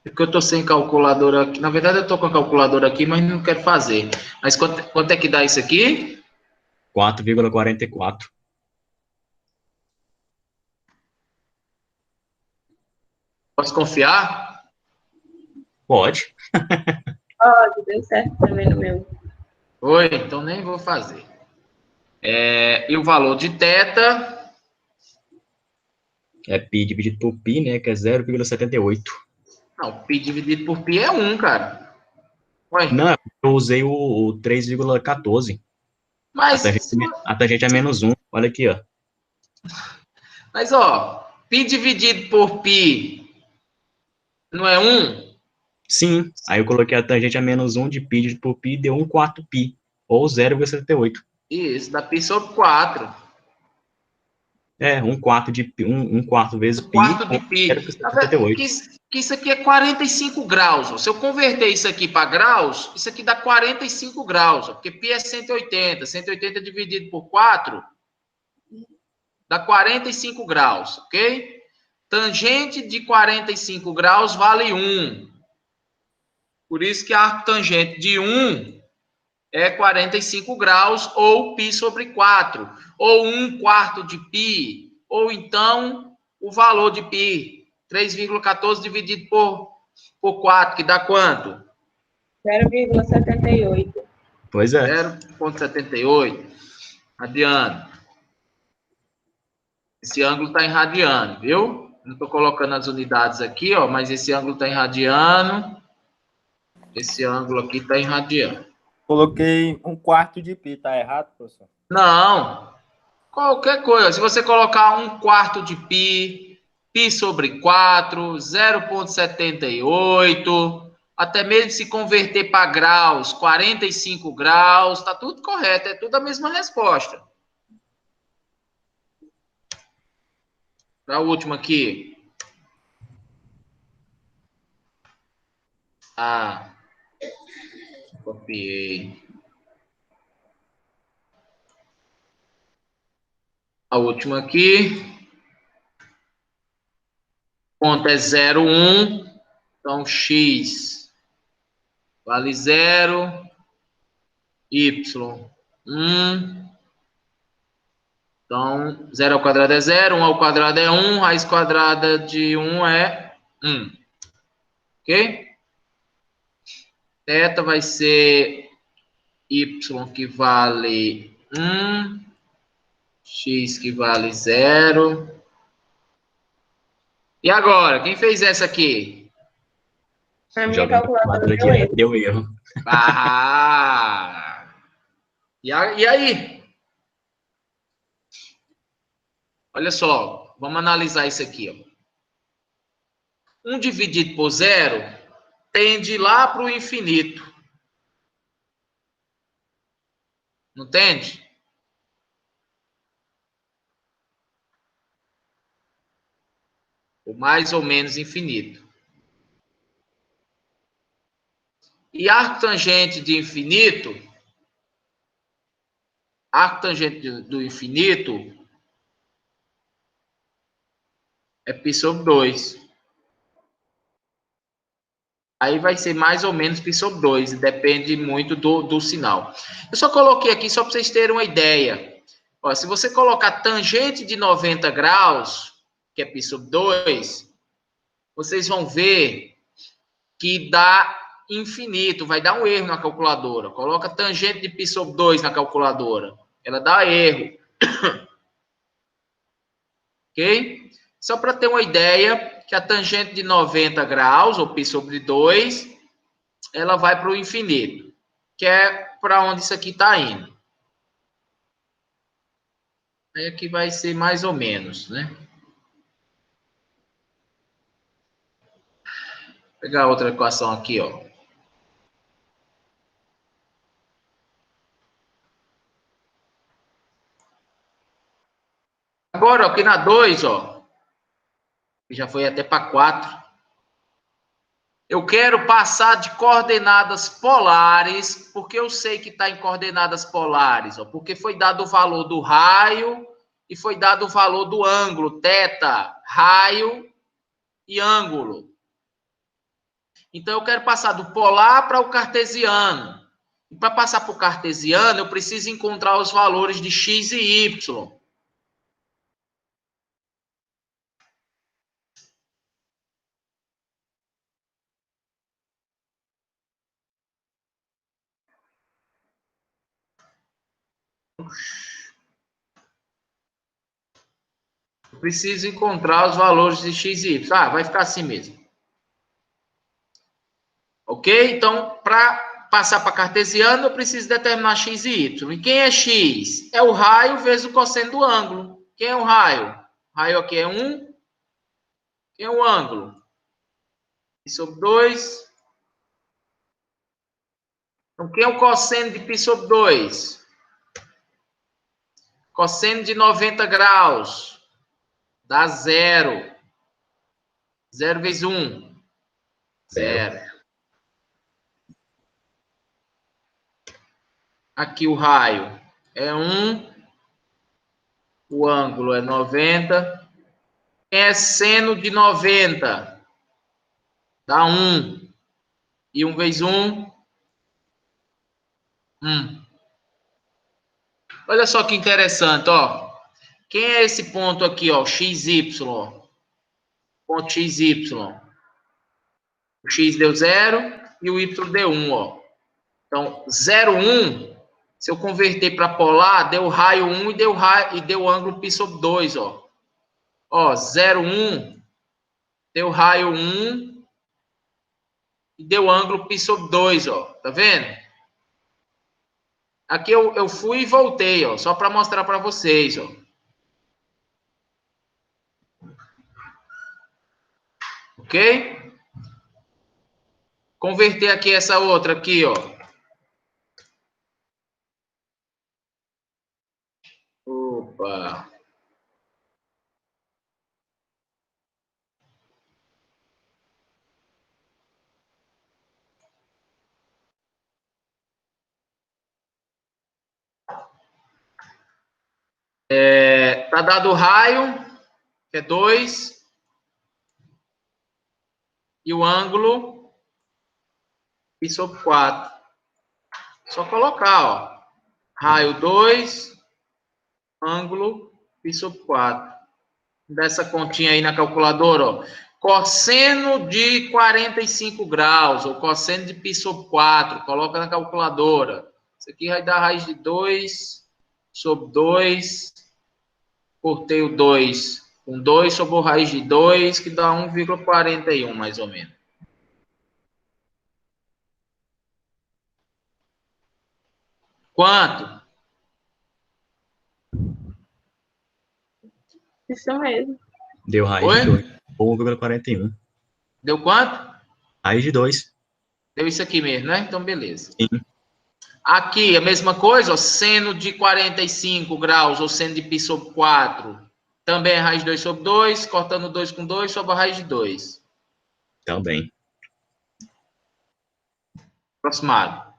[SPEAKER 1] Porque eu tô sem calculadora aqui. Na verdade, eu tô com a calculadora aqui, mas não quero fazer. Mas quanto é que dá isso aqui?
[SPEAKER 2] 4,44.
[SPEAKER 1] Posso confiar?
[SPEAKER 2] Pode.
[SPEAKER 4] Pode, deu certo também no meu.
[SPEAKER 1] Oi, então nem vou fazer. E o valor de θ?
[SPEAKER 2] É π dividido por π, né? Que é 0,78.
[SPEAKER 1] Não, π dividido por π é 1, cara. Ué,
[SPEAKER 2] Não, eu usei o 3,14.
[SPEAKER 1] mas,
[SPEAKER 2] A tangente é menos 1. Olha aqui, ó.
[SPEAKER 1] ó, π dividido por π não é 1?
[SPEAKER 2] Sim. Aí eu coloquei a tangente a menos 1 de π dividido por π, deu 1/4 π. Ou 0,78.
[SPEAKER 1] Isso, dá π sobre 4.
[SPEAKER 2] É, 1/4 de π, 1/4 vezes π,
[SPEAKER 1] Quarto de
[SPEAKER 2] ou
[SPEAKER 1] π. Que
[SPEAKER 2] 0,78.
[SPEAKER 1] isso aqui é 45 graus. Ó. Se eu converter isso aqui para graus, isso aqui dá 45 graus. Ó, porque π é 180. 180 dividido por 4 dá 45 graus, ok? Tangente de 45 graus vale 1. Por isso que a arco tangente de 1 é 45 graus, ou π sobre 4. Ou 1/4 de π. Ou então o valor de π. 3,14 dividido por 4, que dá quanto?
[SPEAKER 4] 0,78.
[SPEAKER 2] Pois é.
[SPEAKER 1] 0,78. Radiano. Esse ângulo está em radiano, viu? Não estou colocando as unidades aqui, ó, mas esse ângulo está em radiano. Esse ângulo aqui está em radiano.
[SPEAKER 3] Coloquei 1/4 de π, tá errado, professor?
[SPEAKER 1] Não. Qualquer coisa. Se você colocar 1/4 de π, π sobre 4, 0,78, até mesmo se converter para graus, 45 graus, está tudo correto, é tudo a mesma resposta. Para a última aqui. Ah, copiei. A última aqui. Ponto é 0,1. Então, x vale 0. Y, 1. Então, 0 ao quadrado é 0. 1 ao quadrado é 1. Raiz quadrada de 1 é 1. Ok? Θ vai ser y que vale 1. X que vale 0. E agora, quem fez essa aqui?
[SPEAKER 4] A minha
[SPEAKER 2] Jogando
[SPEAKER 4] calculadora
[SPEAKER 2] 4
[SPEAKER 4] deu
[SPEAKER 2] aqui,
[SPEAKER 4] erro.
[SPEAKER 2] deu erro.
[SPEAKER 1] Ah! E aí? Olha só, vamos analisar isso aqui. Ó. 1 dividido por 0 tende lá para o infinito. Não tende? Ou mais ou menos infinito. E arco tangente de infinito, arco tangente do infinito é π sobre 2. Aí vai ser mais ou menos π sobre 2, depende muito do sinal. Eu só coloquei aqui só para vocês terem uma ideia. Ó, se você colocar tangente de 90 graus, que é π sobre 2, vocês vão ver que dá infinito, vai dar um erro na calculadora. Coloca tangente de π sobre 2 na calculadora, ela dá erro. Ok? Só para ter uma ideia, que a tangente de 90 graus, ou π sobre 2, ela vai para o infinito, que é para onde isso aqui está indo. Aí aqui vai ser mais ou menos, né? Vou pegar outra equação aqui, ó. Agora, aqui na 2, ó, já foi até para 4. Eu quero passar de coordenadas polares, porque eu sei que está em coordenadas polares, ó, porque foi dado o valor do raio e foi dado o valor do ângulo, θ, raio e ângulo. Então, eu quero passar do polar para o cartesiano. E para passar para o cartesiano, eu preciso encontrar os valores de x e y. Eu preciso encontrar os valores de x e y. Ah, vai ficar assim mesmo. Ok? Então, para passar para cartesiano, eu preciso determinar x e y. E quem é x? É o raio vezes o cosseno do ângulo. Quem é o raio? O raio aqui é 1. Quem é o ângulo? Π sobre 2. Então, quem é o cosseno de π sobre 2? Cosseno de 90 graus. Dá 0. 0 vezes 1. 0. Aqui o raio é 1. O ângulo é 90. Quem é seno de 90? Dá 1. E 1 vezes 1? 1. Olha só que interessante, ó. Quem é esse ponto aqui, ó? XY. Ponto XY. O X deu 0 e o Y deu 1, ó. Então, 0, 1, se eu converter para polar, deu raio 1 e deu ângulo π sobre 2, ó. Ó, 0, 1, deu raio 1 e deu ângulo π sobre 2, ó. Tá vendo? Aqui eu fui e voltei, ó, só para mostrar para vocês, ó. Ok? Converter aqui essa outra aqui, ó. Opa. Tá dado o raio, que é 2. E o ângulo, π sobre 4. Só colocar, ó. Raio 2, ângulo, π sobre 4. Dá essa continha aí na calculadora, ó. Cosseno de 45 graus, ou cosseno de π sobre 4. Coloca na calculadora. Isso aqui vai dar raiz de 2 sobre 2. Cortei o 2 com 2 sobre a raiz de 2, que dá 1,41, mais ou menos. Quanto?
[SPEAKER 4] Isso mesmo.
[SPEAKER 2] Deu raiz
[SPEAKER 1] Oi?
[SPEAKER 2] de 2. 1,41.
[SPEAKER 1] Deu quanto?
[SPEAKER 2] Raiz de 2.
[SPEAKER 1] Deu isso aqui mesmo, né? Então, beleza.
[SPEAKER 2] Sim.
[SPEAKER 1] Aqui, a mesma coisa, ó, seno de 45 graus, ou seno de π sobre 4, também é raiz de 2 sobre 2, cortando 2 com 2, sobre a raiz de 2.
[SPEAKER 2] Também.
[SPEAKER 1] Aproximado.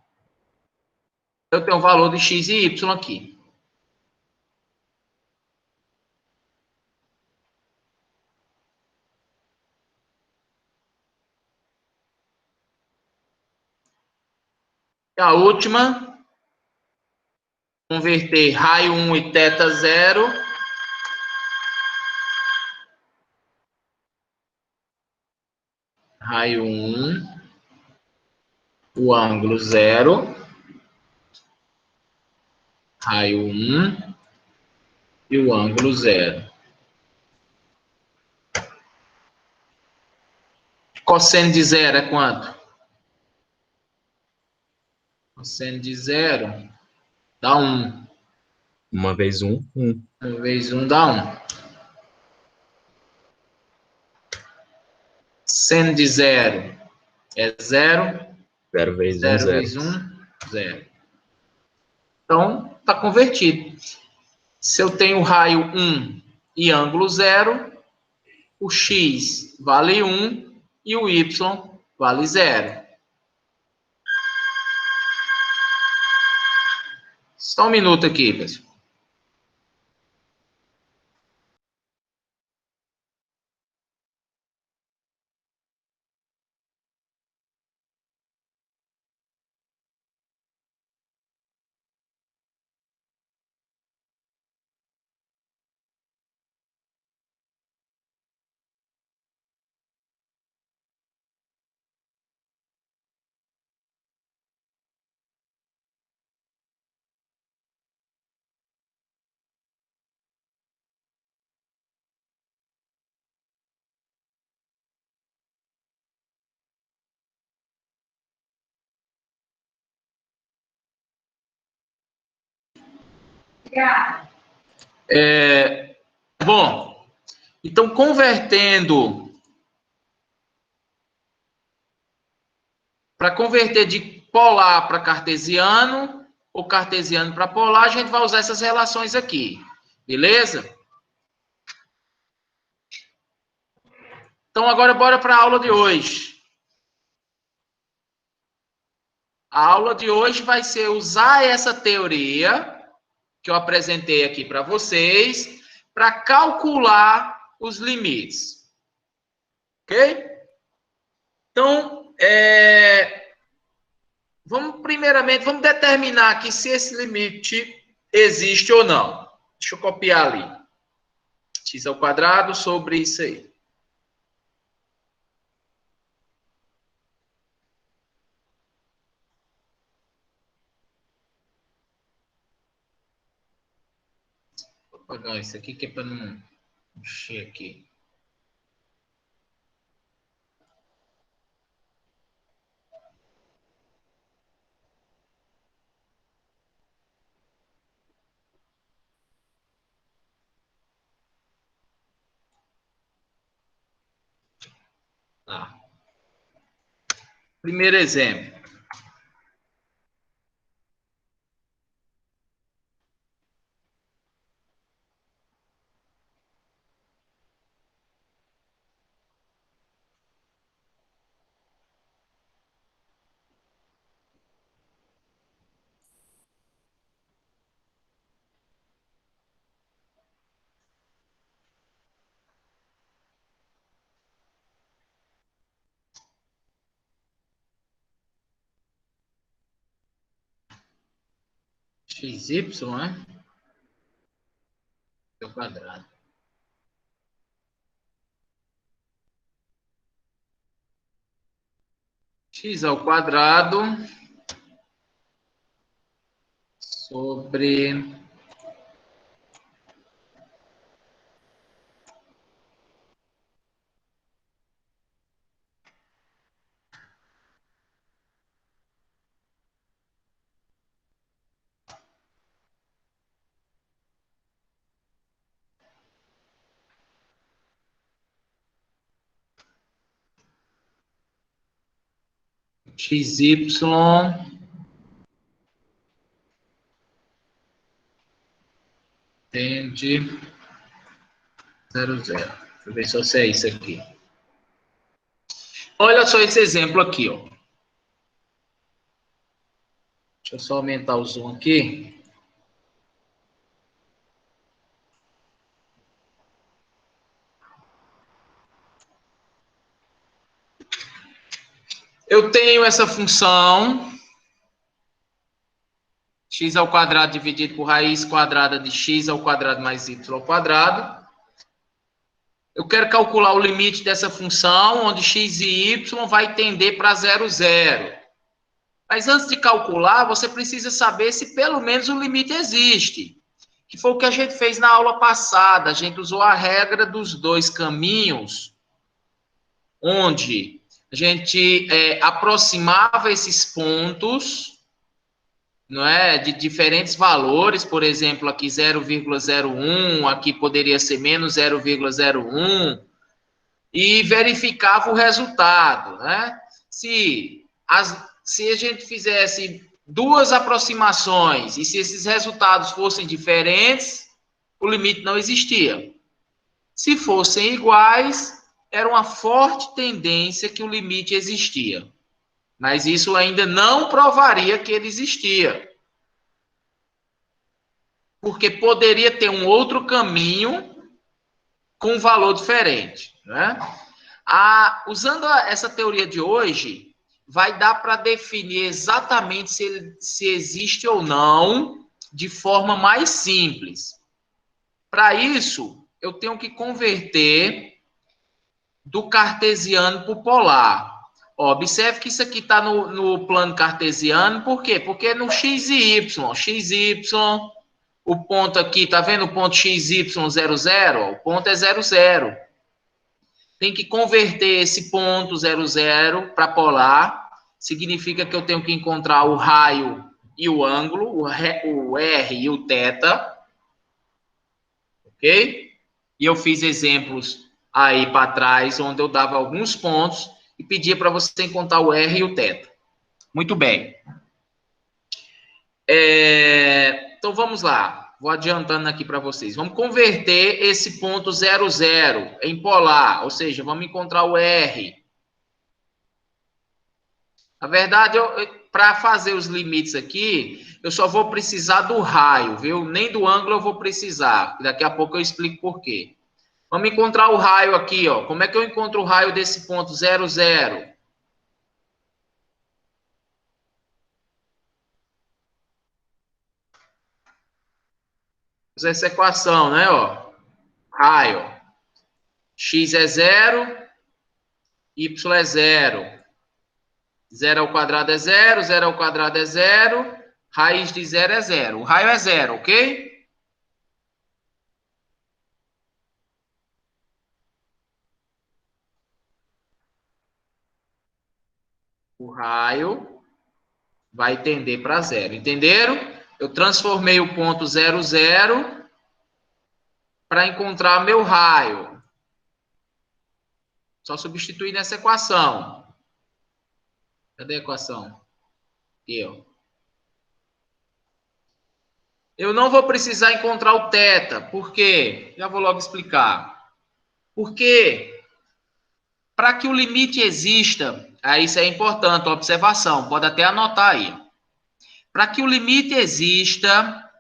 [SPEAKER 1] Eu tenho um valor de x e y aqui. E a última, converter raio 1 e θ 0. Raio 1, o ângulo 0. Raio 1 e o ângulo 0. Cosseno de 0 é quanto? Cosseno de 0 dá 1.
[SPEAKER 2] 1 vezes 1, 1.
[SPEAKER 1] 1 vezes 1 dá 1. Seno de 0 é 0.
[SPEAKER 2] 0 vezes 1,
[SPEAKER 1] 0
[SPEAKER 2] 0.
[SPEAKER 1] vezes 1, 0. Então, está convertido. Se eu tenho raio 1 e ângulo 0, o x vale 1 e o y vale 0. Só um minuto aqui, pessoal. Bom, então convertendo, para converter de polar para cartesiano ou cartesiano para polar, a gente vai usar essas relações aqui, beleza? Então agora bora para a aula de hoje. A aula de hoje vai ser usar essa teoria que eu apresentei aqui para vocês para calcular os limites. Ok? Então, vamos determinar aqui se esse limite existe ou não. Deixa eu copiar ali. X ao quadrado sobre isso aí. Vou apagar isso aqui que é para não mexer aqui. Tá. Primeiro exemplo. XY, né? Ao quadrado. X ao quadrado sobre XY tende 0, 0. Deixa eu ver se eu sei isso aqui. Olha só esse exemplo aqui, ó. Deixa eu só aumentar o zoom aqui. Eu tenho essa função x ao quadrado dividido por raiz quadrada de x ao quadrado mais y ao quadrado. Eu quero calcular o limite dessa função, onde x e y vai tender para 0, 0. Mas antes de calcular, você precisa saber se pelo menos o limite existe. Que foi o que a gente fez na aula passada. A gente usou a regra dos dois caminhos, onde a gente aproximava esses pontos, não é, de diferentes valores, por exemplo, aqui 0,01, aqui poderia ser menos 0,01, e verificava o resultado, né? Se a gente fizesse duas aproximações e se esses resultados fossem diferentes, o limite não existia. Se fossem iguais, era uma forte tendência que o limite existia. Mas isso ainda não provaria que ele existia. Porque poderia ter um outro caminho com um valor diferente, né? Usando essa teoria de hoje, vai dar para definir exatamente se existe ou não de forma mais simples. Para isso, eu tenho que converter do cartesiano para o polar. Ó, observe que isso aqui está no plano cartesiano, por quê? Porque no x e y, o ponto aqui, tá vendo o ponto xy 0, 0? O ponto é 0, 0. Tem que converter esse ponto 0, 0 para polar. Significa que eu tenho que encontrar o raio e o ângulo, o R e o θ. Ok? E eu fiz exemplos aí para trás, onde eu dava alguns pontos e pedia para você encontrar o R e o θ. Muito bem. Então, vamos lá. Vou adiantando aqui para vocês. Vamos converter esse ponto 0, 0 em polar, ou seja, vamos encontrar o R. Na verdade, para fazer os limites aqui, eu só vou precisar do raio, viu? Nem do ângulo eu vou precisar. Daqui a pouco eu explico por quê. Vamos encontrar o raio aqui, ó. Como é que eu encontro o raio desse ponto 0, 0? Usa essa equação, né, ó? Raio. X é 0, y é 0. 0 ao quadrado é 0, 0 ao quadrado é 0, raiz de 0 é 0. O raio é 0, ok? O raio vai tender para 0. Entenderam? Eu transformei o ponto 0, 0 para encontrar meu raio. Só substituir nessa equação. Cadê a equação? Aqui, ó. Eu não vou precisar encontrar o θ. Por quê? Já vou logo explicar. Porque para que o limite exista, isso é importante, observação, pode até anotar aí. Para que o limite exista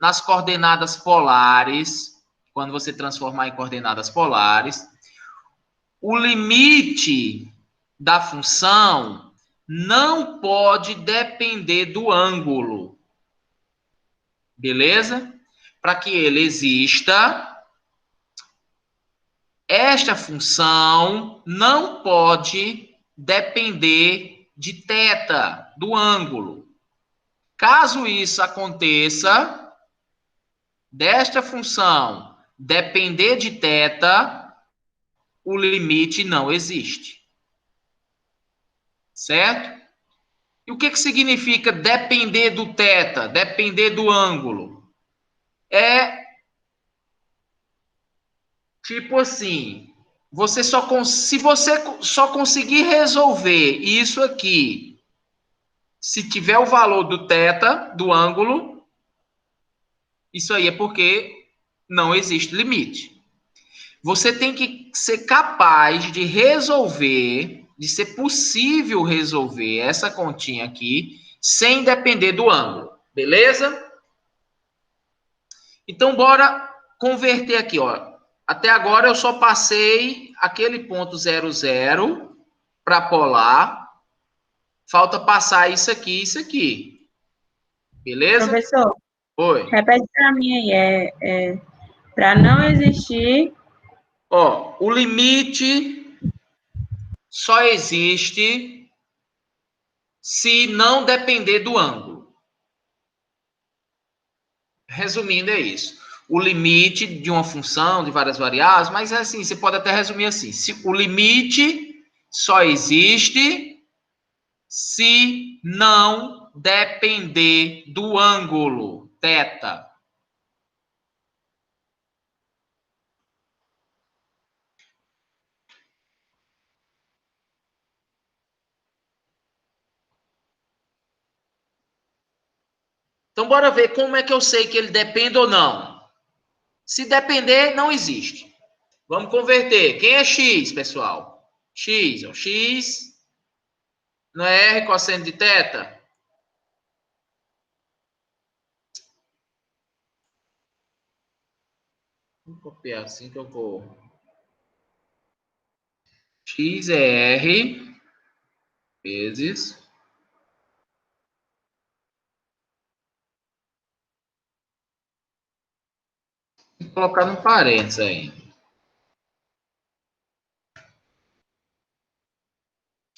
[SPEAKER 1] nas coordenadas polares, quando você transformar em coordenadas polares, o limite da função não pode depender do ângulo. Beleza? Para que ele exista, esta função não pode depender de θ, do ângulo. Caso isso aconteça, desta função depender de θ, o limite não existe. Certo? E o que significa depender do θ, depender do ângulo? É tipo assim, se você só conseguir resolver isso aqui, se tiver o valor do θ, do ângulo, isso aí é porque não existe limite. Você tem que ser capaz de resolver, de ser possível resolver essa continha aqui, sem depender do ângulo, beleza? Então, bora converter aqui, ó. Até agora eu só passei aquele ponto 0,0 para polar. Falta passar isso aqui e isso aqui. Beleza?
[SPEAKER 4] Professor,
[SPEAKER 1] Oi.
[SPEAKER 4] repete para mim aí. Para não existir.
[SPEAKER 1] Ó, o limite só existe se não depender do ângulo. Resumindo, é isso. O limite de uma função, de várias variáveis, mas assim, você pode até resumir assim. O limite só existe se não depender do ângulo, θ. Então, bora ver como é que eu sei que ele depende ou não. Se depender, não existe. Vamos converter. Quem é x, pessoal? X, ó. X não é R cosseno de θ? Vou copiar assim que eu vou. X é R vezes. Vou colocar no parênteses aí.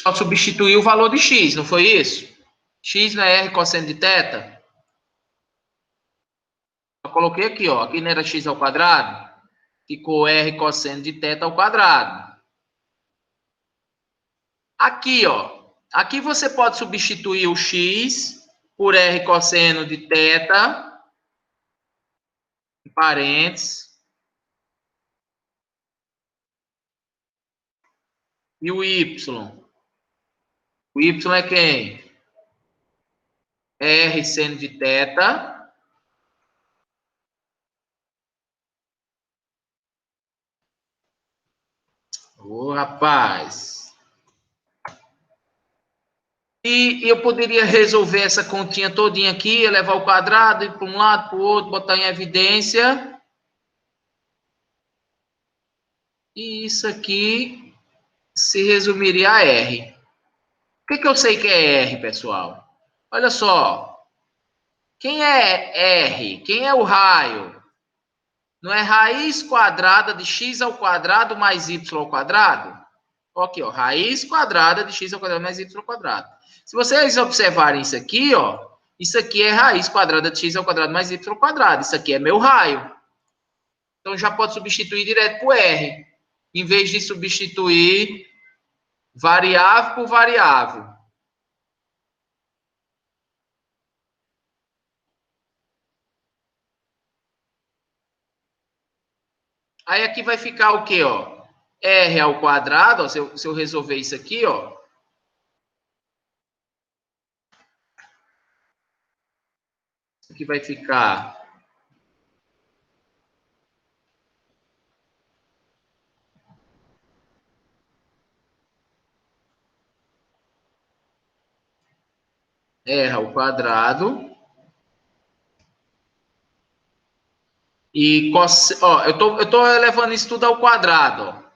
[SPEAKER 1] Só substituir o valor de x, não foi isso? X não é R cosseno de θ? Eu coloquei aqui, ó. Aqui não era x ao quadrado? Ficou R cosseno de θ ao quadrado. Aqui, ó. Aqui você pode substituir o x por R cosseno de θ, em parênteses. E o y? O y é quem? R seno de θ. Ô, rapaz. E eu poderia resolver essa continha todinha aqui, elevar ao quadrado, ir para um lado, para o outro, botar em evidência. E isso aqui se resumiria a R. O que eu sei que é R, pessoal? Olha só. Quem é R? Quem é o raio? Não é raiz quadrada de x ao quadrado mais y ao quadrado? Aqui, ó. Raiz quadrada de x ao quadrado mais y ao quadrado. Se vocês observarem isso aqui, ó. Isso aqui é raiz quadrada de x ao quadrado mais y ao quadrado. Isso aqui é meu raio. Então, já pode substituir direto por R. Em vez de substituir variável por variável. Aí aqui vai ficar o quê, ó? R ao quadrado, ó, se eu resolver isso aqui, ó. Isso aqui vai ficar R ao quadrado. E, ó, eu tô elevando isso tudo ao quadrado, ó.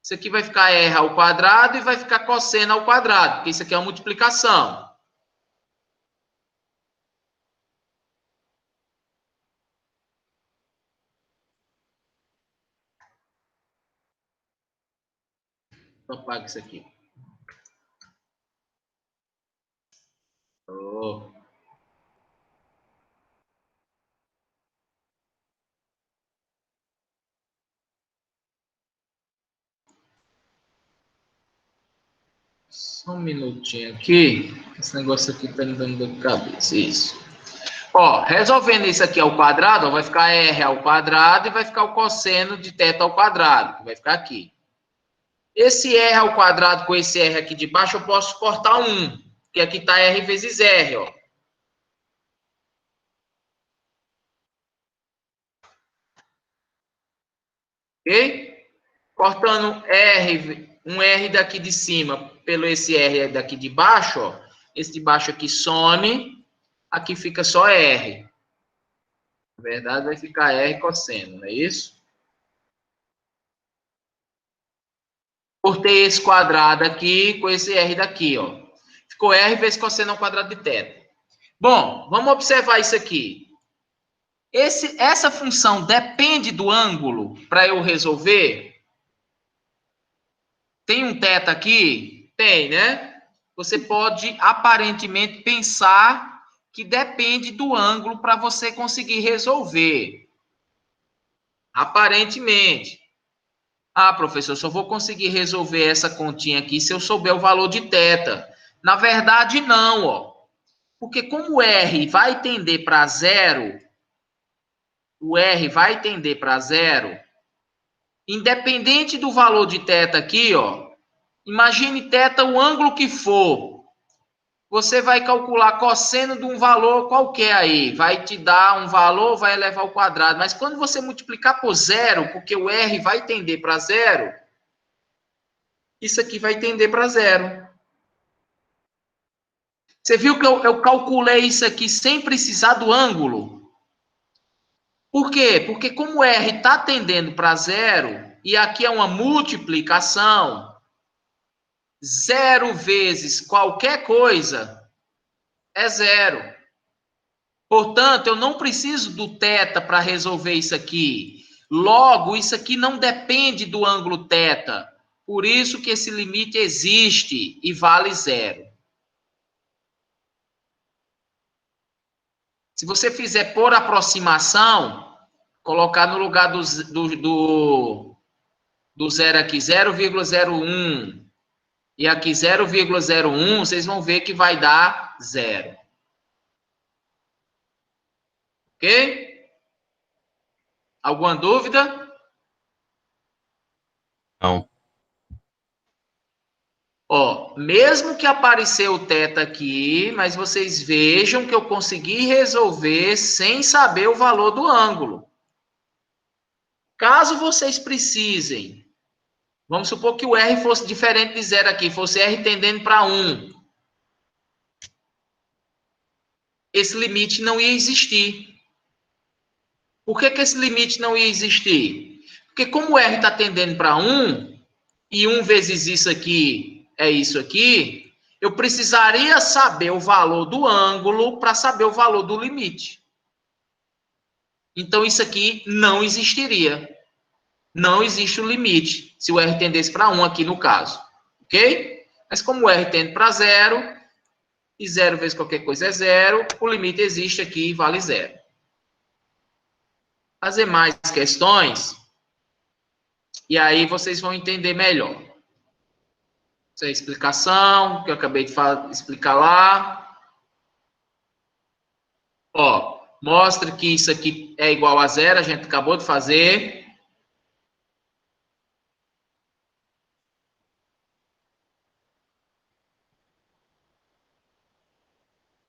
[SPEAKER 1] Isso aqui vai ficar R ao quadrado e vai ficar cosseno ao quadrado, porque isso aqui é uma multiplicação. Então, apaga isso aqui. Oh. Só um minutinho aqui. Esse negócio aqui tá me dando dor de cabeça. Isso. Ó, resolvendo isso aqui ao quadrado, ó, vai ficar R ao quadrado e vai ficar o cosseno de θ ao quadrado, que vai ficar aqui. Esse R ao quadrado com esse R aqui de baixo, eu posso cortar 1, que aqui está R vezes R, ó. Ok? Cortando R, um R daqui de cima pelo esse R daqui de baixo, ó. Esse de baixo aqui some, aqui fica só R. Na verdade, vai ficar R cosseno, não é isso? Cortei esse quadrado aqui com esse R daqui, ó. Ficou R vezes cosseno ao quadrado de θ. Bom, vamos observar isso aqui. Essa função depende do ângulo para eu resolver? Tem um θ aqui? Tem, né? Você pode aparentemente pensar que depende do ângulo para você conseguir resolver. Aparentemente. Ah, professor, só vou conseguir resolver essa continha aqui se eu souber o valor de θ. Na verdade, não, ó. Porque como o R vai tender para zero, o R vai tender para zero, independente do valor de θ aqui, ó, imagine θ o ângulo que for, você vai calcular cosseno de um valor qualquer aí, vai te dar um valor, vai elevar ao quadrado, mas quando você multiplicar por zero, porque o R vai tender para zero, isso aqui vai tender para zero. Você viu que eu calculei isso aqui sem precisar do ângulo? Por quê? Porque como o R está tendendo para zero, e aqui é uma multiplicação, zero vezes qualquer coisa é zero. Portanto, eu não preciso do θ para resolver isso aqui. Logo, isso aqui não depende do ângulo θ. Por isso que esse limite existe e vale zero. Se você fizer por aproximação, colocar no lugar do zero aqui 0,01 e aqui 0,01, vocês vão ver que vai dar zero. Ok? Alguma dúvida?
[SPEAKER 2] Não.
[SPEAKER 1] Ó, mesmo que apareceu o θ aqui, mas vocês vejam que eu consegui resolver sem saber o valor do ângulo. Caso vocês precisem, vamos supor que o R fosse diferente de zero aqui, fosse R tendendo para 1. Esse limite não ia existir. Por que esse limite não ia existir? Porque como o R está tendendo para 1, e 1 vezes isso aqui é isso aqui, eu precisaria saber o valor do ângulo para saber o valor do limite. Então, isso aqui não existiria. Não existe o limite, se o R tendesse para 1 aqui no caso. Ok? Mas como o R tende para 0, e 0 vezes qualquer coisa é 0, o limite existe aqui e vale 0. Fazer mais questões, e aí vocês vão entender melhor. Essa é a explicação que eu acabei de explicar lá. Ó, mostra que isso aqui é igual a zero, a gente acabou de fazer.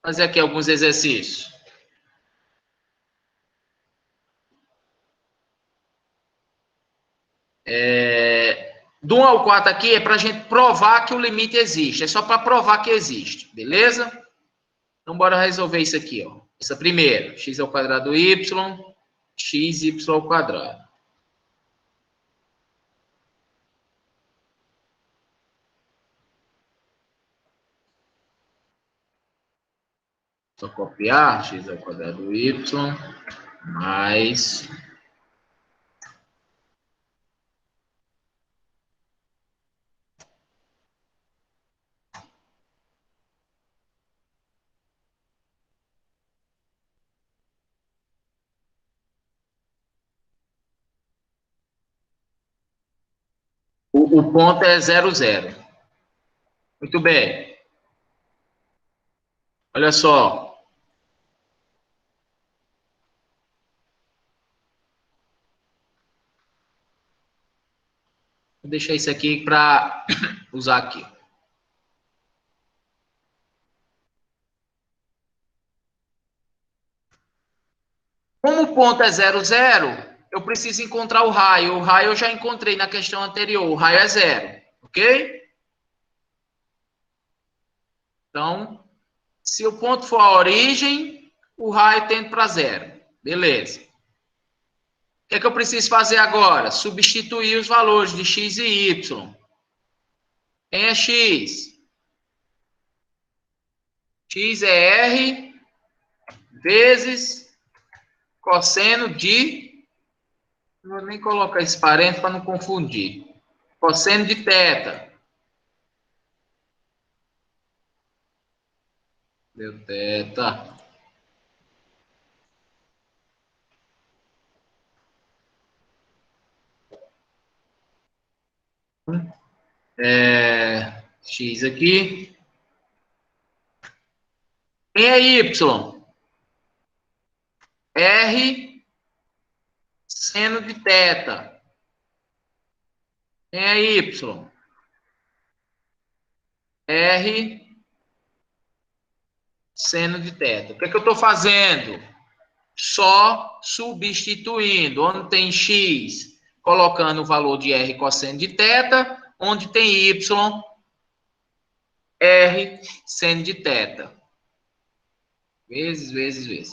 [SPEAKER 1] Fazer aqui alguns exercícios. Do 1 ao 4 aqui é para a gente provar que o limite existe. É só para provar que existe, beleza? Então, bora resolver isso aqui, ó. Essa primeira, x ao quadrado y, xy ao quadrado. Só copiar, x ao quadrado y, mais... O ponto é 0, 0. Muito bem. Olha só. Vou deixar isso aqui para usar aqui. Como o ponto é 0, 0, eu preciso encontrar o raio. O raio eu já encontrei na questão anterior. O raio é 0, ok? Então, se o ponto for a origem, o raio tende para 0. Beleza. O que é que eu preciso fazer agora? Substituir os valores de x e y. Quem é x? X é R vezes cosseno de... Não vou nem colocar esse parênteses para não confundir. Cosseno de θ. Deu θ. X aqui. Quem é Y? R seno de θ. Quem é Y? R seno de θ. O que é que eu estou fazendo? Só substituindo. Onde tem X, colocando o valor de R cosseno de θ. Onde tem Y, R seno de θ. Vezes.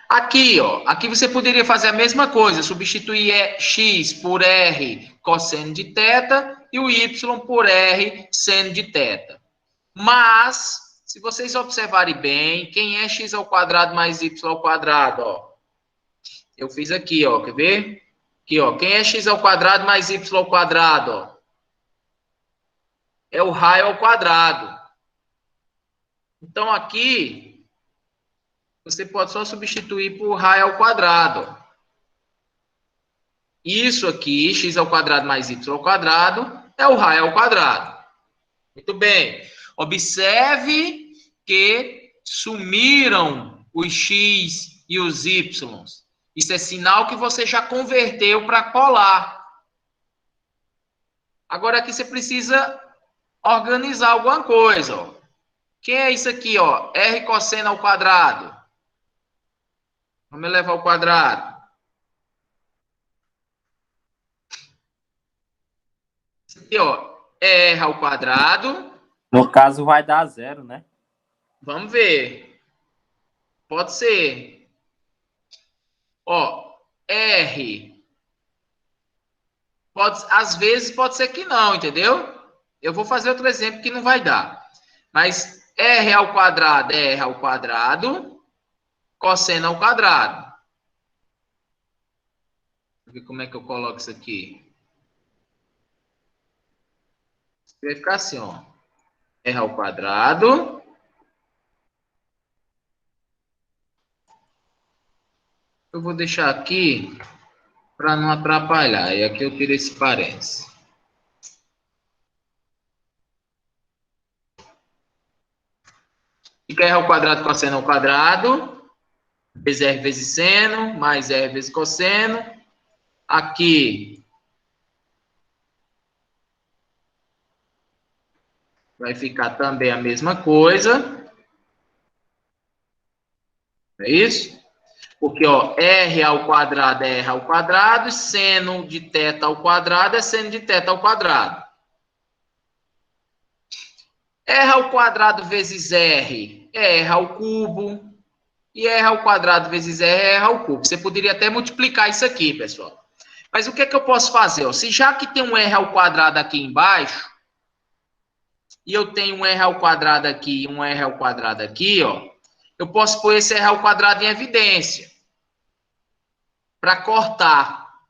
[SPEAKER 1] Aqui, ó. Aqui você poderia fazer a mesma coisa. Substituir X por R cosseno de θ e o Y por R seno de θ. Mas, se vocês observarem bem, quem é x ao quadrado mais y ao quadrado, ó? Eu fiz aqui, ó, quer ver? Aqui, ó, quem é x ao quadrado mais y ao quadrado, ó? É o raio ao quadrado. Então, aqui, você pode só substituir por raio ao quadrado. Isso aqui, x ao quadrado mais y ao quadrado, é o raio ao quadrado. Muito bem. Observe que sumiram os x e os y. Isso é sinal que você já converteu para polar. Agora aqui você precisa organizar alguma coisa. Ó. Quem é isso aqui? Ó? R cosseno ao quadrado. Vamos elevar ao quadrado. Isso aqui, ó, é R ao quadrado.
[SPEAKER 3] No caso, vai dar 0, né?
[SPEAKER 1] Vamos ver. Pode ser. Ó, R. Às vezes pode ser que não, entendeu? Eu vou fazer outro exemplo que não vai dar. Mas R ao quadrado é R ao quadrado, cosseno ao quadrado. Deixa eu ver como é que eu coloco isso aqui. Vai ficar assim, ó. R ao quadrado. Eu vou deixar aqui para não atrapalhar. E aqui eu tiro esse parênteses. Fica R ao quadrado cosseno ao quadrado. Vezes R vezes seno, mais R vezes cosseno. Aqui vai ficar também a mesma coisa. É isso? Porque, ó, R ao quadrado é R ao quadrado, seno de θ ao quadrado é seno de θ ao quadrado. R ao quadrado vezes R é R ao cubo. E R ao quadrado vezes R é R ao cubo. Você poderia até multiplicar isso aqui, pessoal. Mas o que é que eu posso fazer? Ó? Se já que tem um R ao quadrado aqui embaixo, e eu tenho um R ao quadrado aqui e um R ao quadrado aqui, ó, eu posso pôr esse R ao quadrado em evidência. Para cortar.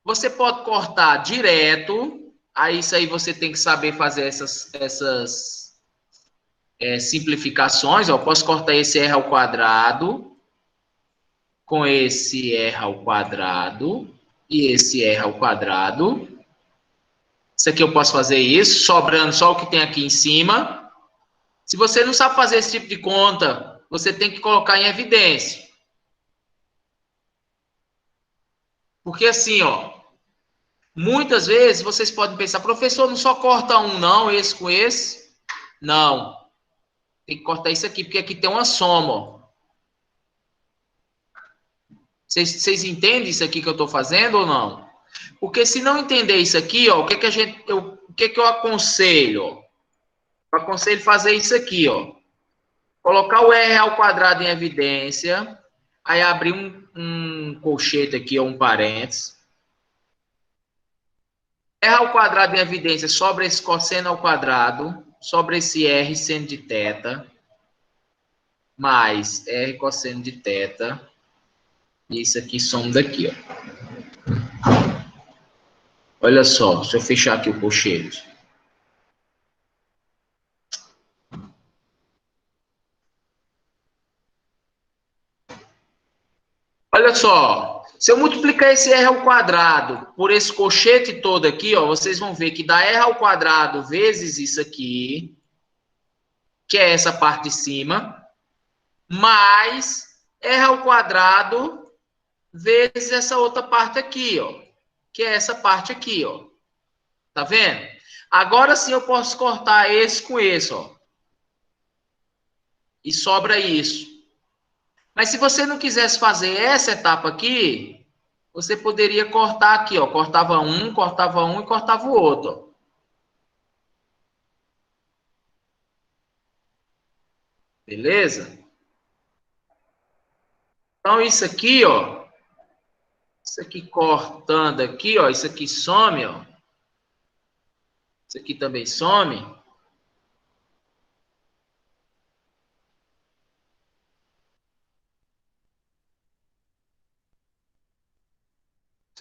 [SPEAKER 1] Você pode cortar direto. Aí isso aí você tem que saber fazer essas simplificações. Ó. Eu posso cortar esse R ao quadrado com esse R ao quadrado e esse R ao quadrado. Isso aqui eu posso fazer isso, sobrando só o que tem aqui em cima. Se você não sabe fazer esse tipo de conta, você tem que colocar em evidência. Porque assim, ó, Muitas vezes vocês podem pensar, professor, não só corta um, não, esse com esse. Não. Tem que cortar isso aqui, porque aqui tem uma soma, ó. Vocês entendem isso aqui que eu estou fazendo ou não? Porque se não entender isso aqui, ó, o que eu aconselho? Ó? Eu aconselho fazer isso aqui, ó. Colocar o R ao quadrado em evidência, aí abrir um colchete aqui, ou um parênteses. R ao quadrado em evidência sobra esse cosseno ao quadrado, sobra esse R seno de θ, mais R cosseno de θ. E isso aqui soma daqui, ó. Olha só, se eu fechar aqui o colchete. Olha só, se eu multiplicar esse R ao quadrado por esse colchete todo aqui, ó, vocês vão ver que dá R ao quadrado vezes isso aqui, que é essa parte de cima, mais R ao quadrado vezes essa outra parte aqui, ó, que é essa parte aqui, ó. Tá vendo? Agora sim eu posso cortar esse com esse, ó. E sobra isso. Mas se você não quisesse fazer essa etapa aqui, você poderia cortar aqui, ó. Cortava um e cortava o outro, ó. Beleza? Então, isso aqui, ó. Isso aqui cortando aqui, ó. Isso aqui some, ó. Isso aqui também some.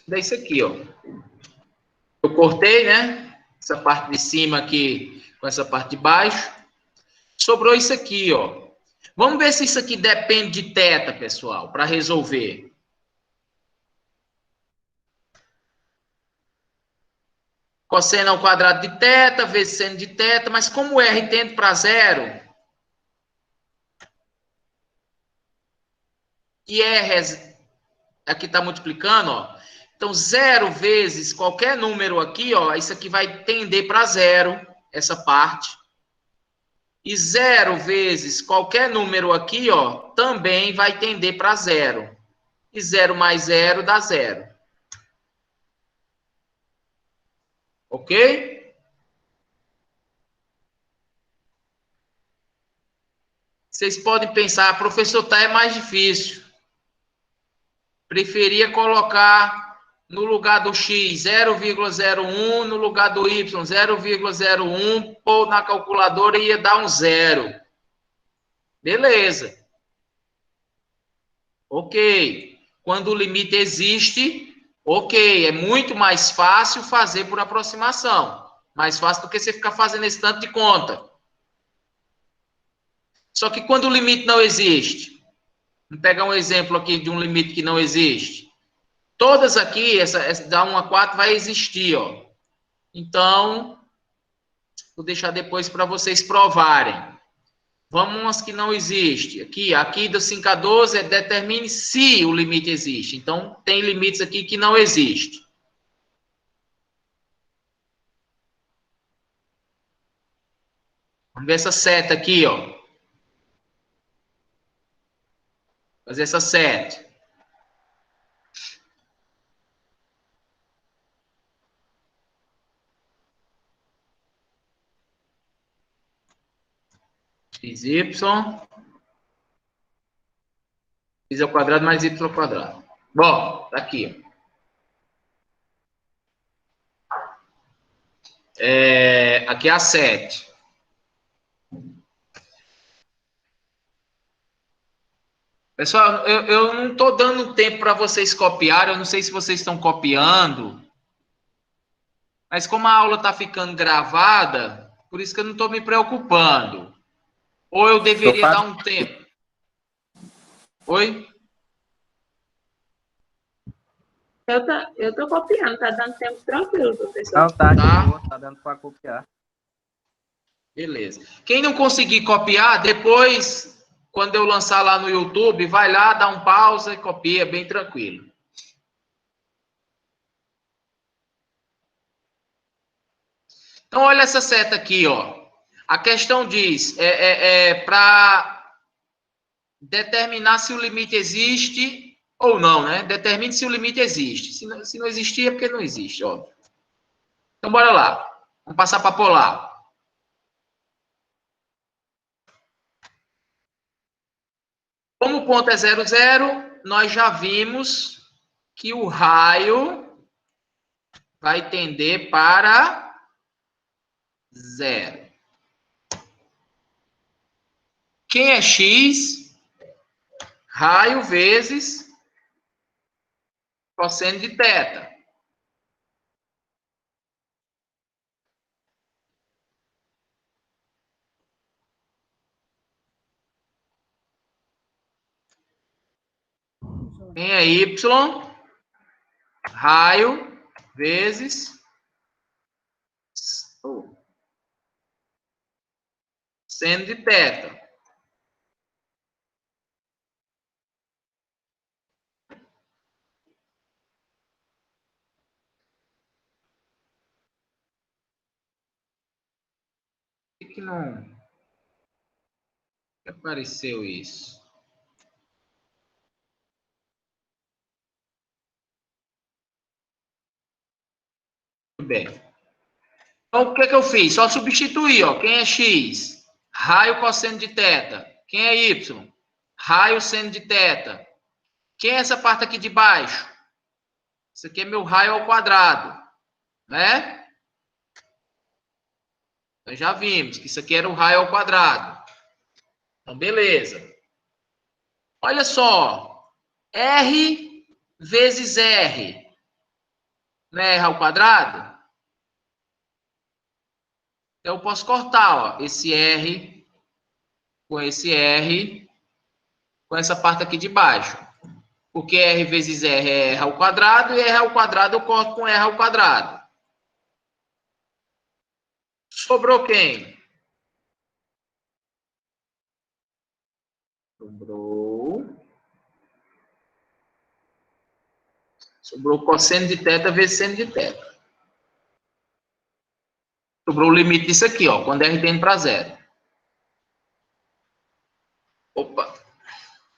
[SPEAKER 1] Daí isso aqui, ó. Eu cortei, né? Essa parte de cima aqui com essa parte de baixo. Sobrou isso aqui, ó. Vamos ver se isso aqui depende de θ, pessoal, para resolver. Cosseno ao quadrado de θ vezes seno de θ, mas como o R tende para zero, e R aqui está multiplicando, ó. Então, 0 vezes qualquer número aqui, ó, isso aqui vai tender para zero, essa parte. E 0 vezes qualquer número aqui, ó, também vai tender para zero. E 0 mais 0 dá 0. Ok? Vocês podem pensar, professor, tá, é mais difícil. Preferia colocar no lugar do X 0,01, no lugar do Y 0,01, pôr na calculadora e ia dar um 0. Beleza. Ok. Quando o limite existe, ok. É muito mais fácil fazer por aproximação. Mais fácil do que você ficar fazendo esse tanto de conta. Só que quando o limite não existe, vamos pegar um exemplo aqui de um limite que não existe. Todas aqui, essa da 1 a 4 vai existir, ó. Então, vou deixar depois para vocês provarem. Vamos umas que não existe. Aqui do 5 a 12 determine se o limite existe. Então, tem limites aqui que não existem. Vamos ver essa seta aqui, ó. Fazer essa seta. XY. X ao quadrado mais Y ao quadrado. Bom, tá aqui. Aqui é a 7. Pessoal, eu não estou dando tempo para vocês copiarem. Eu não sei se vocês estão copiando. Mas como a aula está ficando gravada, por isso que eu não estou me preocupando. Ou eu deveria dar um tempo. Oi?
[SPEAKER 4] Eu tô copiando, tá dando tempo tranquilo, professor.
[SPEAKER 3] Não, tá de boa, tá dando para copiar.
[SPEAKER 1] Beleza. Quem não conseguir copiar, depois, quando eu lançar lá no YouTube, vai lá, dá um pausa e copia, bem tranquilo. Então, olha essa seta aqui, ó. A questão diz, para determinar se o limite existe ou não, né? Determine se o limite existe. Se não existir, é porque não existe, ó. Então, bora lá. Vamos passar para polar. Como o ponto é 0, 0, nós já vimos que o raio vai tender para 0. Quem é x? Raio vezes cosseno de θ. Quem é y? Raio vezes seno de θ. Por que não apareceu isso? Muito bem. Então, o que eu fiz? Só substituir, ó. Quem é x? Raio cosseno de θ. Quem é y? Raio seno de θ. Quem é essa parte aqui de baixo? Isso aqui é meu raio ao quadrado, né? Nós já vimos que isso aqui era o raio ao quadrado. Então, beleza. Olha só. R vezes R. Não é R ao quadrado? Então, eu posso cortar, ó, esse R com esse R com essa parte aqui de baixo. Porque R vezes R é R ao quadrado e R ao quadrado eu corto com R ao quadrado. Sobrou quem? Sobrou cosseno de θ vezes seno de θ. Sobrou o limite disso aqui, ó, quando R tende para 0. Opa.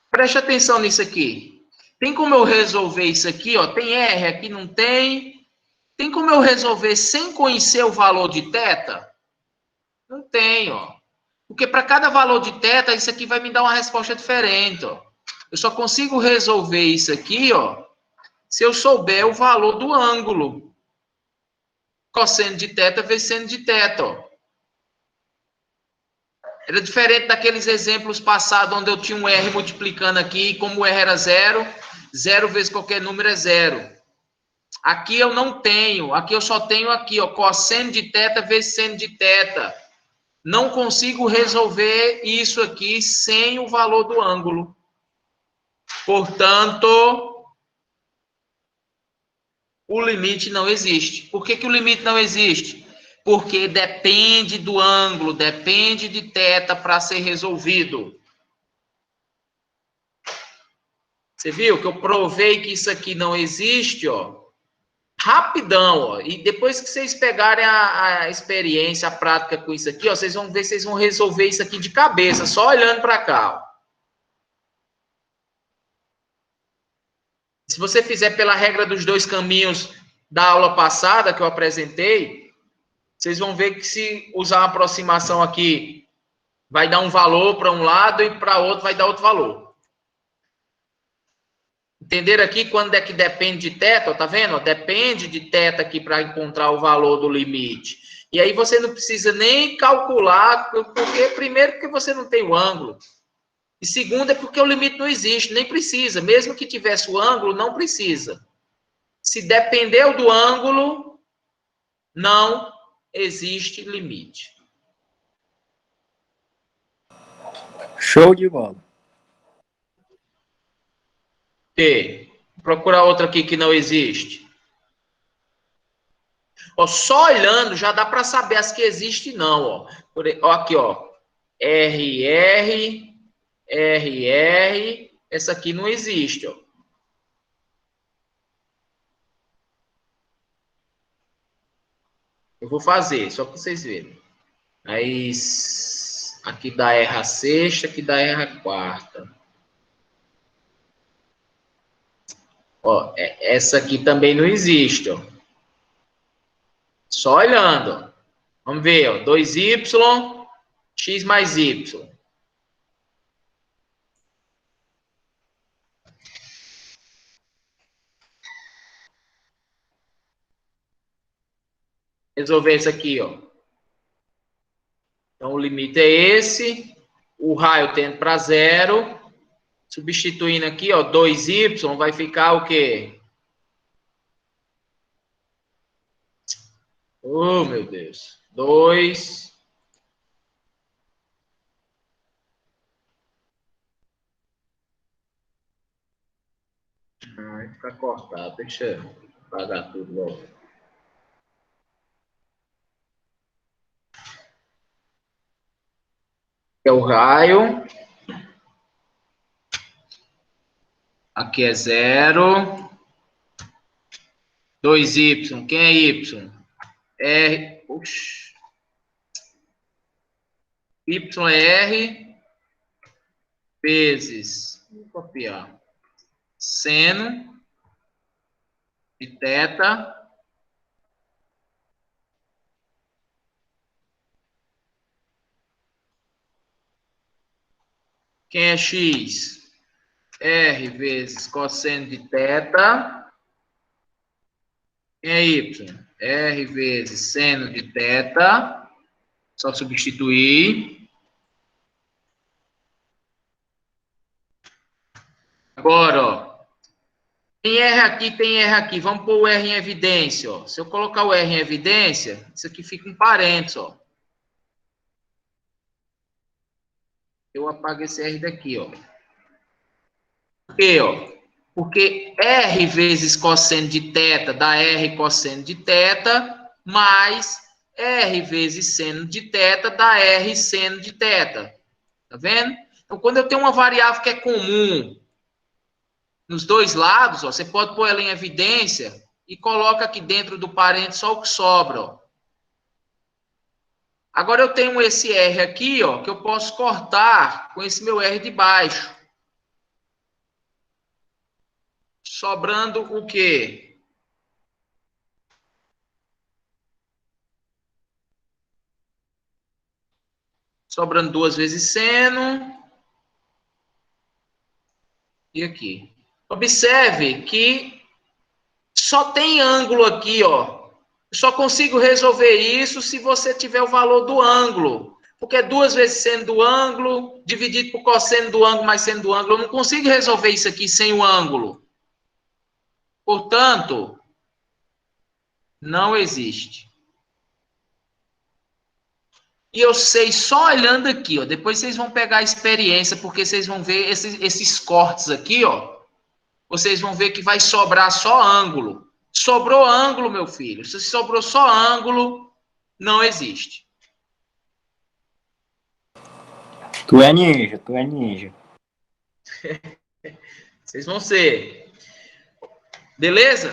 [SPEAKER 1] Preste atenção nisso aqui. Tem como eu resolver isso aqui, ó? Tem R, aqui não tem. Tem como eu resolver sem conhecer o valor de θ? Não tem, ó. Porque para cada valor de θ, isso aqui vai me dar uma resposta diferente, ó. Eu só consigo resolver isso aqui, ó, se eu souber o valor do ângulo. Cosseno de θ vezes seno de θ, ó. Era diferente daqueles exemplos passados, onde eu tinha um R multiplicando aqui, e como o R era 0, 0 vezes qualquer número é 0. Aqui eu não tenho, aqui eu só tenho aqui, ó, cosseno de θ vezes seno de θ. Não consigo resolver isso aqui sem o valor do ângulo. Portanto, o limite não existe. Por que o limite não existe? Porque depende do ângulo, depende de θ para ser resolvido. Você viu que eu provei que isso aqui não existe, ó? Rapidão, ó. E depois que vocês pegarem a experiência, a prática com isso aqui, ó, vocês vão ver, vocês vão resolver isso aqui de cabeça, só olhando para cá, ó. Se você fizer pela regra dos dois caminhos da aula passada que eu apresentei, vocês vão ver que se usar uma aproximação aqui, vai dar um valor para um lado e para outro vai dar outro valor. Entenderam aqui quando é que depende de θ? Tá vendo? Depende de θ aqui para encontrar o valor do limite. E aí você não precisa nem calcular, porque primeiro porque você não tem o ângulo. E segundo é porque o limite não existe, nem precisa. Mesmo que tivesse o ângulo, não precisa. Se dependeu do ângulo, não existe limite.
[SPEAKER 3] Show de bola.
[SPEAKER 1] E procurar outra aqui que não existe. Ó, só olhando já dá para saber as que existem não, ó. Ó, aqui, ó. RR, RR, essa aqui não existe, ó. Eu vou fazer, só para vocês verem. Aí, aqui dá R a sexta, aqui dá R a quarta. Ó, essa aqui também não existe, ó. Só olhando, ó. Vamos ver, ó. 2y, x mais y. Resolver isso aqui, ó. Então, o limite é esse. O raio tende para zero. Substituindo aqui, ó, 2y vai ficar o quê? Oh, meu Deus. 2. Vai ficar cortado. Deixa eu apagar tudo logo. É o raio. Aqui é 0. 2y. Quem é y? R. Puxa. Y é R vezes. Vou copiar. Seno de θ. Quem é x? R vezes cosseno de θ. Quem é y? R vezes seno de θ. Só substituir. Agora, ó. Tem R aqui, tem R aqui. Vamos pôr o R em evidência, ó. Se eu colocar o R em evidência, isso aqui fica um parênteses, ó. Eu apago esse R daqui, ó. Por quê, ó? Porque R vezes cosseno de θ dá R cosseno de θ, mais R vezes seno de θ dá R seno de θ. Tá vendo? Então, quando eu tenho uma variável que é comum nos dois lados, ó, você pode pôr ela em evidência e coloca aqui dentro do parênteses só o que sobra, ó. Agora eu tenho esse R aqui, ó, que eu posso cortar com esse meu R de baixo. Sobrando o quê? Sobrando 2 vezes seno. E aqui. Observe que só tem ângulo aqui, ó. Só consigo resolver isso se você tiver o valor do ângulo. Porque 2 vezes seno do ângulo, dividido por cosseno do ângulo mais seno do ângulo. Eu não consigo resolver isso aqui sem o ângulo. Portanto, não existe. E eu sei só olhando aqui, ó. Depois vocês vão pegar a experiência, porque vocês vão ver esses cortes aqui, ó. Vocês vão ver que vai sobrar só ângulo. Sobrou ângulo, meu filho. Se sobrou só ângulo, não existe.
[SPEAKER 3] Tu é ninja, tu é ninja.
[SPEAKER 1] Vocês vão ser. Beleza?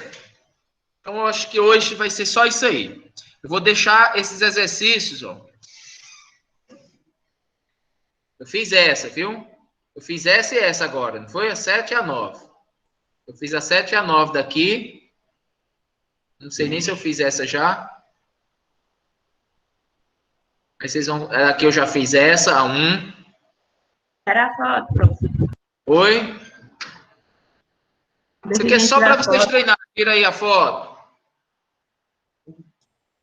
[SPEAKER 1] Então, eu acho que hoje vai ser só isso aí. Eu vou deixar esses exercícios, ó. Eu fiz essa, viu? Eu fiz essa e essa agora, não foi? A 7 e a 9. Eu fiz a 7 e a 9 daqui. Não sei nem se eu fiz essa já. Aí vocês vão... Aqui eu já fiz essa, a 1.
[SPEAKER 4] Era a foto, professor.
[SPEAKER 1] Oi? Isso aqui é só para vocês treinarem. Tira aí a foto.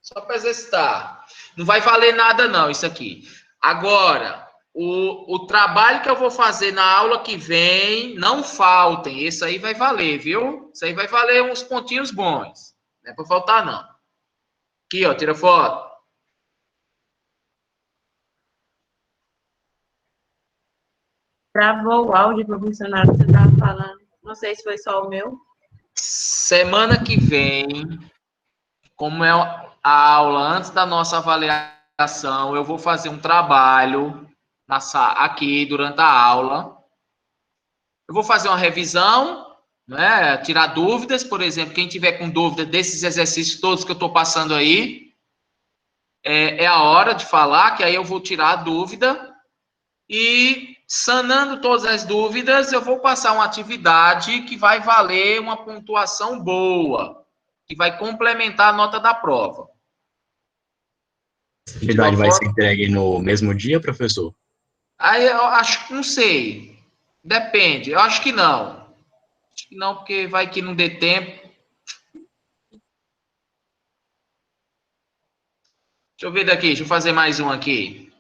[SPEAKER 1] Só para exercitar. Não vai valer nada não, isso aqui. Agora... O trabalho que eu vou fazer na aula que vem, não faltem. Esse aí vai valer, viu? Isso aí vai valer uns pontinhos bons. Não é para faltar, não. Aqui, ó, tira foto.
[SPEAKER 4] Travou o áudio para o funcionário que você estava falando. Não sei se foi só o meu.
[SPEAKER 1] Semana que vem, como é a aula antes da nossa avaliação, eu vou fazer um trabalho aqui durante a aula. Eu vou fazer uma revisão, né? Tirar dúvidas, por exemplo, quem tiver com dúvida desses exercícios todos que eu estou passando aí, é a hora de falar, que aí eu vou tirar a dúvida e, sanando todas as dúvidas, eu vou passar uma atividade que vai valer uma pontuação boa, que vai complementar a nota da prova.
[SPEAKER 2] A atividade vai ser entregue no mesmo dia, professor?
[SPEAKER 1] Aí eu acho que não sei. Depende. Eu acho que não. Acho que não, porque vai que não dê tempo. Deixa eu ver daqui, deixa eu fazer mais um aqui.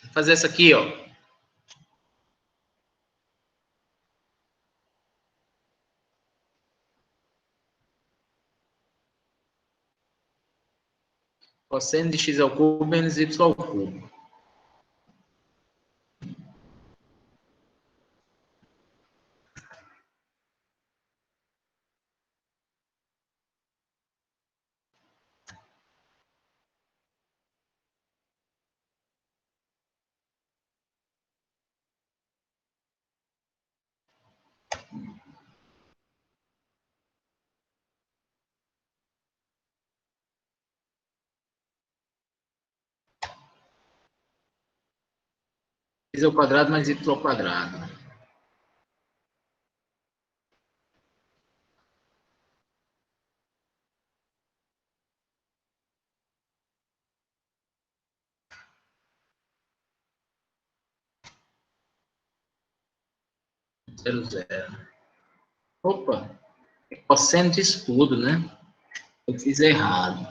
[SPEAKER 1] Vou fazer essa aqui, ó. Cosseno de x ao cubo menos y ao cubo. X ao quadrado mais y ao quadrado. Zero, zero. Opa, é cosseno de tudo, né? Eu fiz errado.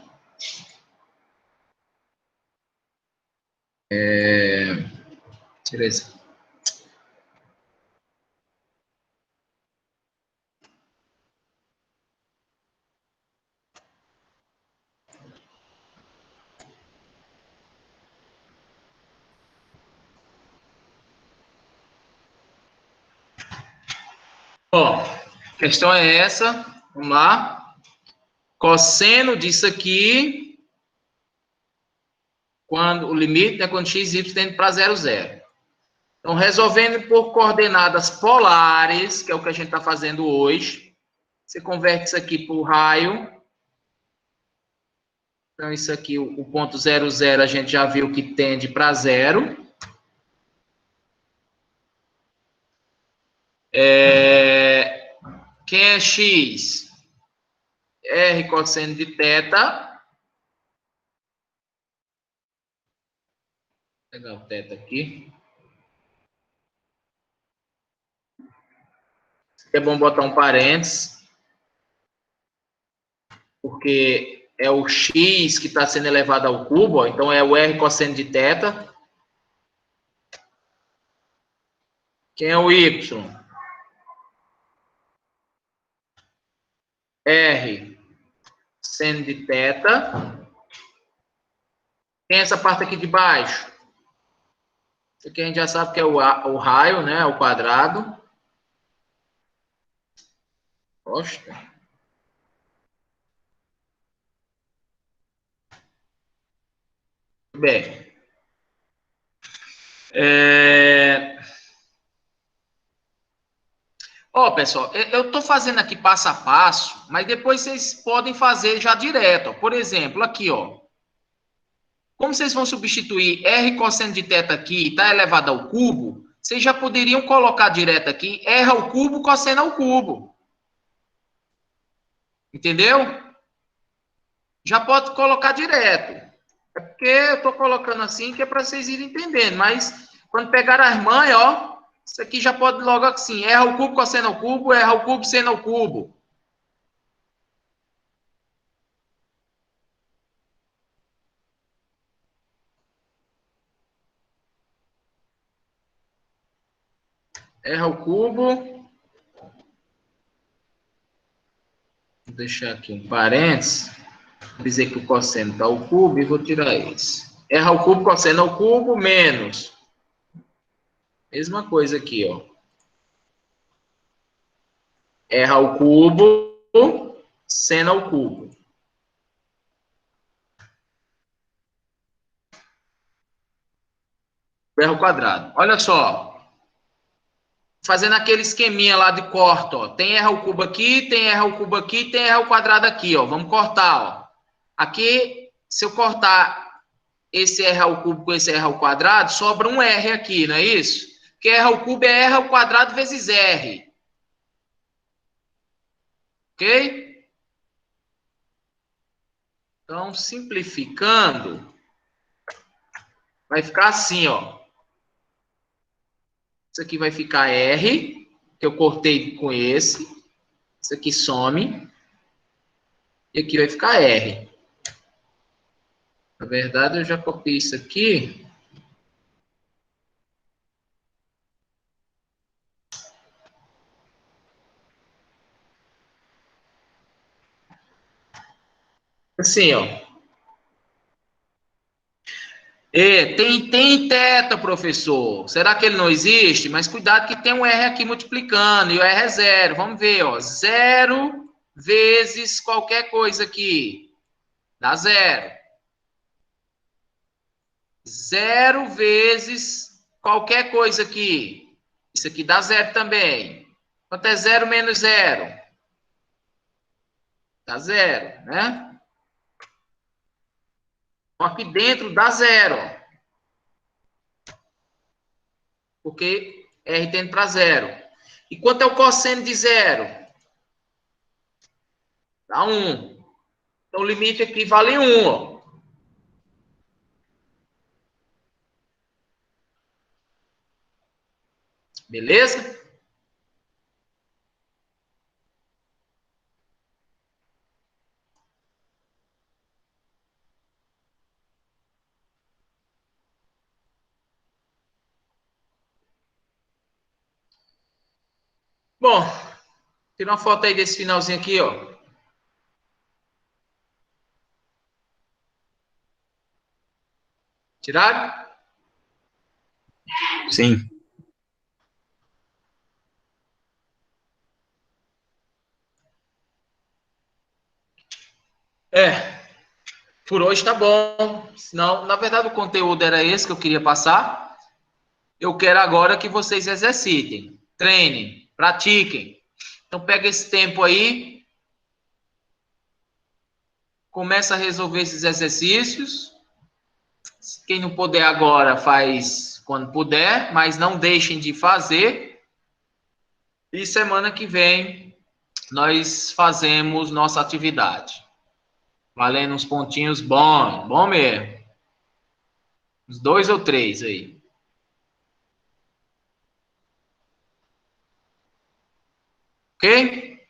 [SPEAKER 1] Tira isso. Ó, a questão é essa. Vamos lá. Cosseno disso aqui, quando o limite, né, quando x e y tende para 0, 0. Então, resolvendo por coordenadas polares, que é o que a gente está fazendo hoje, você converte isso aqui por raio. Então, isso aqui, o ponto 0, 0, a gente já viu que tende para 0. Quem é x? R cosseno de θ. Vou pegar o θ aqui. É bom botar um parênteses, porque é o x que está sendo elevado ao cubo, ó, então é o r cosseno de θ. Quem é o y? R seno de θ. Quem é essa parte aqui de baixo? Isso aqui a gente já sabe que é o raio, né? O quadrado. Poxa. Bem. Ó, pessoal, eu estou fazendo aqui passo a passo, mas depois vocês podem fazer já direto. Ó. Por exemplo, aqui, ó. Como vocês vão substituir r cosseno de θ aqui e está elevado ao cubo, vocês já poderiam colocar direto aqui r ao cubo cosseno ao cubo. Entendeu? Já pode colocar direto. É porque eu estou colocando assim que é para vocês irem entendendo. Mas quando pegar as mães, ó, isso aqui já pode logo assim, r ao cubo cosseno ao cubo, r ao cubo seno ao cubo. R ao cubo. Vou deixar aqui um parênteses. Vou dizer que o cosseno está ao cubo e vou tirar esse. R ao cubo cosseno ao cubo menos. Mesma coisa aqui, ó. R ao cubo, seno ao cubo. R ao quadrado. Olha só. fazendo aquele esqueminha lá de corte, ó. Tem R ao cubo aqui, tem R ao cubo aqui, tem R ao quadrado aqui, ó. Vamos cortar, ó. Aqui, se eu cortar esse R ao cubo com esse R ao quadrado, sobra um R aqui, não é isso? Porque R ao cubo é R ao quadrado vezes R. Ok? Então, simplificando, vai ficar assim, ó. Isso aqui vai ficar R, que eu cortei com esse. Isso aqui some. E aqui vai ficar R. Na verdade, eu já copiei isso aqui. Assim, ó. E tem teta, professor. Será que ele não existe? Mas cuidado que tem um R aqui multiplicando. E o R é zero. Vamos ver, ó. Zero vezes qualquer coisa aqui. Dá zero. Zero vezes qualquer coisa aqui. Isso aqui dá zero também. Quanto é zero menos zero? Dá zero, né? Aqui dentro dá zero. Porque R tende para zero. E quanto é o cosseno de zero? Dá 1. Então, o limite aqui vale 1, ó. Beleza? Bom, tira uma foto aí desse finalzinho aqui, ó. Tiraram?
[SPEAKER 2] Sim.
[SPEAKER 1] Por hoje tá bom. Senão, na verdade, o conteúdo era esse que eu queria passar. Eu quero agora que vocês exercitem, treinem, pratiquem. Então, pega esse tempo aí, começa a resolver esses exercícios. Quem não puder agora, faz quando puder, mas não deixem de fazer. E semana que vem, nós fazemos nossa atividade. Valendo uns pontinhos bom, bom mesmo. Uns 2 ou 3 aí. Ok?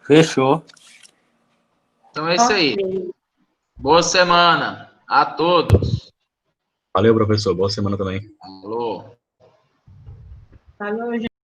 [SPEAKER 3] Fechou.
[SPEAKER 1] Então é isso aí.
[SPEAKER 4] Ok.
[SPEAKER 1] Boa semana a todos.
[SPEAKER 2] Valeu, professor. Boa semana também.
[SPEAKER 1] Falou.
[SPEAKER 4] Falou,